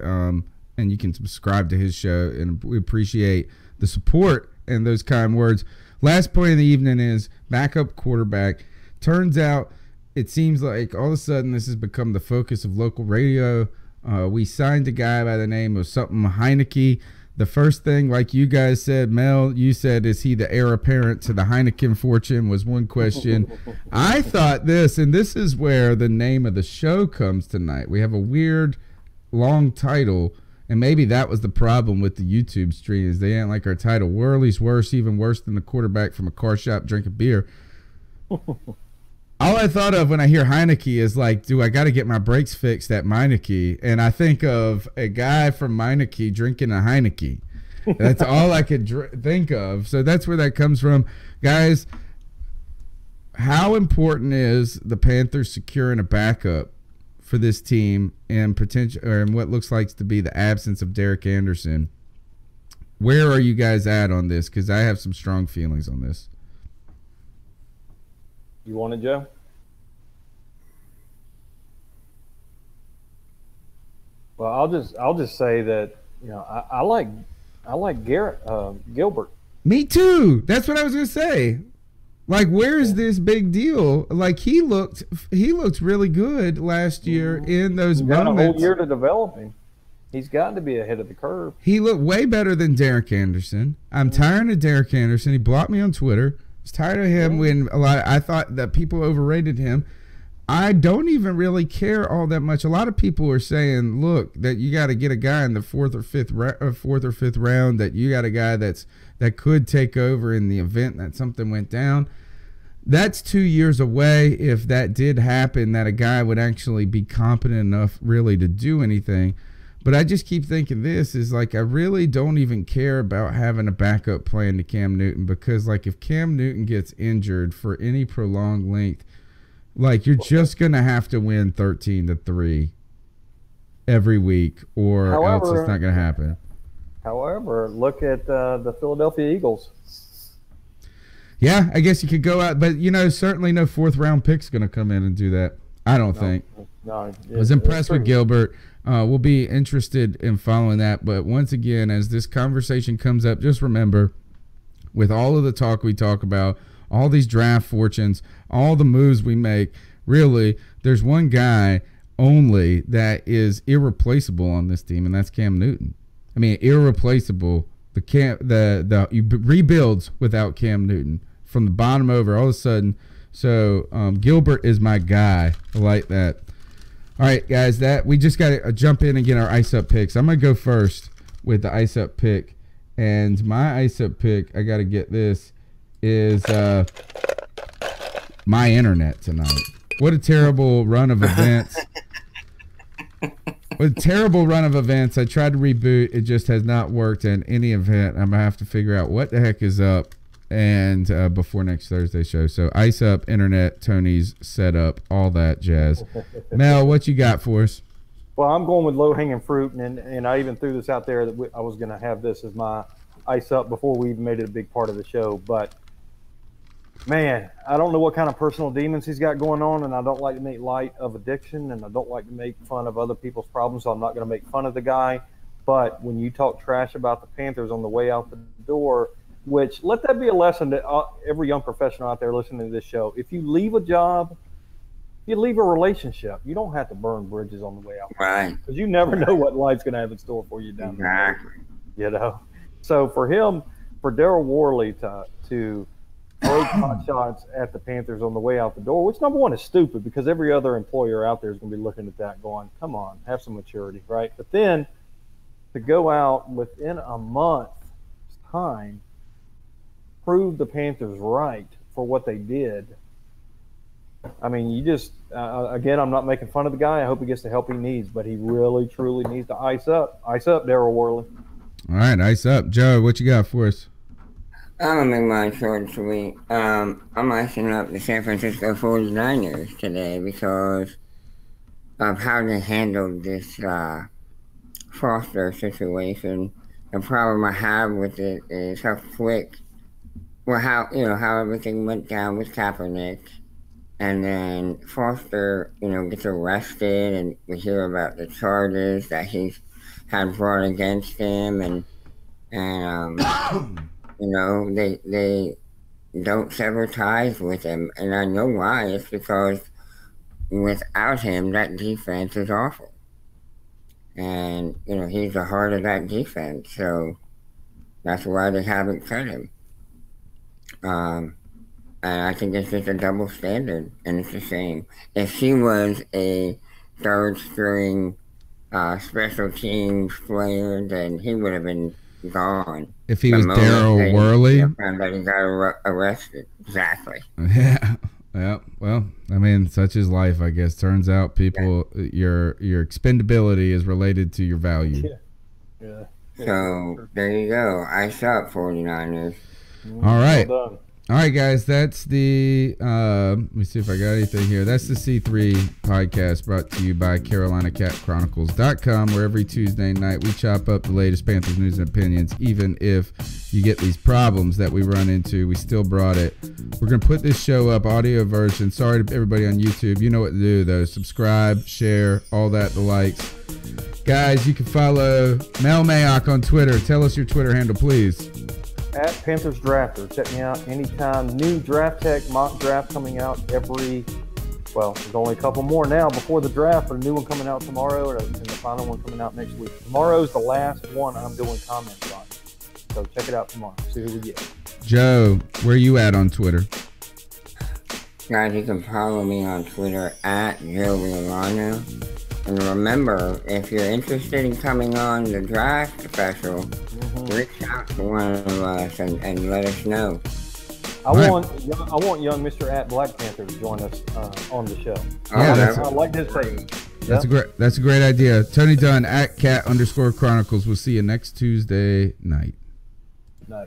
you can subscribe to his show, and we appreciate the support and those kind words. Last point of the evening is backup quarterback. Turns out it seems like all of a sudden this has become the focus of local radio. We signed a guy by the name of something Heineke. The first thing, like you guys said, Mel, you said, is he the heir apparent to the Heineken fortune, was one question. I thought this, and this is where the name of the show comes tonight. We have a weird, long title, and maybe that was the problem with the YouTube stream, is they didn't like our title. Worley's worse, even worse than the quarterback from a Carshop drinking beer. All I thought of when I hear Heineke is like, do I got to get my brakes fixed at Meineke? And I think of a guy from Meineke drinking a Heineke. That's all I could think of. So that's where that comes from. Guys, how important is the Panthers securing a backup for this team and potential, or in what looks like to be the absence of Derek Anderson? Where are you guys at on this? Because I have some strong feelings on this. You want it, Joe? Well, I'll just say that, you know, I like Garrett Gilbert. Me too. That's what I was gonna say. Like, where's this big deal? Like, he looked really good last year in those He's got moments. a whole year to develop him. He's got to be ahead of the curve. He looked way better than Derek Anderson. I'm tired of Derek Anderson. He blocked me on Twitter. I was tired of him when I thought that people overrated him. I don't even really care all that much. A lot of people are saying, look, that you got to get a guy in the fourth or fifth round, that you got a guy that could take over in the event that something went down. That's 2 years away. If that did happen, that a guy would actually be competent enough really to do anything. But I just keep thinking this is like, I really don't even care about having a backup plan to Cam Newton, because like if Cam Newton gets injured for any prolonged length, like you're just going to have to win 13-3 every week, or else it's not going to happen. However, look at the Philadelphia Eagles. Yeah, I guess you could go out, but you know, certainly no fourth round pick's going to come in and do that. I don't think. No, I was impressed with Gilbert. We'll be interested in following that. But once again, as this conversation comes up, just remember, with all of the talk we talk about, all these draft fortunes, all the moves we make, really, there's one guy only that is irreplaceable on this team, and that's Cam Newton. I mean, irreplaceable. The rebuilds without Cam Newton from the bottom over all of a sudden. So Gilbert is my guy. I like that. All right, guys, that we just got to jump in and get our ice up picks. I'm gonna go first with the ice up pick, and my ice up pick, I got to get this, is my internet tonight. What a terrible run of events. What a terrible run of events. I tried to reboot. It just has not worked in any event. I'm going to have to figure out what the heck is up and before next Thursday's show. So ice up, internet, Tony's setup, all that jazz. Mel, what you got for us? Well, I'm going with low-hanging fruit, and I even threw this out there that I was going to have this as my ice up before we even made it a big part of the show. But, man, I don't know what kind of personal demons he's got going on, and I don't like to make light of addiction, and I don't like to make fun of other people's problems, so I'm not going to make fun of the guy. But when you talk trash about the Panthers on the way out the door, which let that be a lesson to every young professional out there listening to this show. If you leave a job, you leave a relationship, you don't have to burn bridges on the way out. Right. Because you never know what life's going to have in store for you down there. You know? So for him, for Daryl Worley to throw pot shots at the Panthers on the way out the door, which number one is stupid, because every other employer out there is going to be looking at that going, come on, have some maturity, right? But then to go out within a month's time, prove the Panthers right for what they did. I mean, you just, again, I'm not making fun of the guy. I hope he gets the help he needs, but he really, truly needs to ice up. Ice up, Daryl Worley. All right, ice up. Joe, what you got for us? I'm going to make mine short and sweet. I'm icing up the San Francisco 49ers today because of how they handled this Foster situation. The problem I have with it is how quick, well, how everything went down with Kaepernick, and then Foster, gets arrested, and we hear about the charges that he's had brought against him, and they don't sever ties with him, and I know why. It's because without him, that defense is awful. And, he's the heart of that defense. So that's why they haven't cut him. And I think it's just a double standard, and it's a shame. If he was a third-string special teams player, then he would have been gone. If he was Daryl Worley, that he got arrested. Exactly. Yeah. Yeah. Well, I mean, such is life, I guess. Turns out people, your expendability is related to your value. Yeah. So there you go. Ice up, 49ers. All right. Well done. All right, guys, that's the, let me see if I got anything here. That's the C3 podcast brought to you by CarolinaCatChronicles.com, where every Tuesday night we chop up the latest Panthers news and opinions. Even if you get these problems that we run into, we still brought it. We're going to put this show up, audio version. Sorry to everybody on YouTube. You know what to do, though. Subscribe, share, all that, the likes. Guys, you can follow Mel Mayock on Twitter. Tell us your Twitter handle, please. At Panthers Drafter. Check me out anytime. New draft tech mock draft coming out there's only a couple more now before the draft, but a new one coming out tomorrow and the final one coming out next week. Tomorrow's the last one I'm doing comments on. So check it out tomorrow. See who we get. Joe, where you at on Twitter? Guys, you can follow me on Twitter at Joe Milano. And remember, if you're interested in coming on the draft special, reach out to one of us and let us know. I want young Mr. at Black Panther to join us on the show. I like this thing. That's a great idea. Tony Dunn at @cat_chronicles. We'll see you next Tuesday night. Night.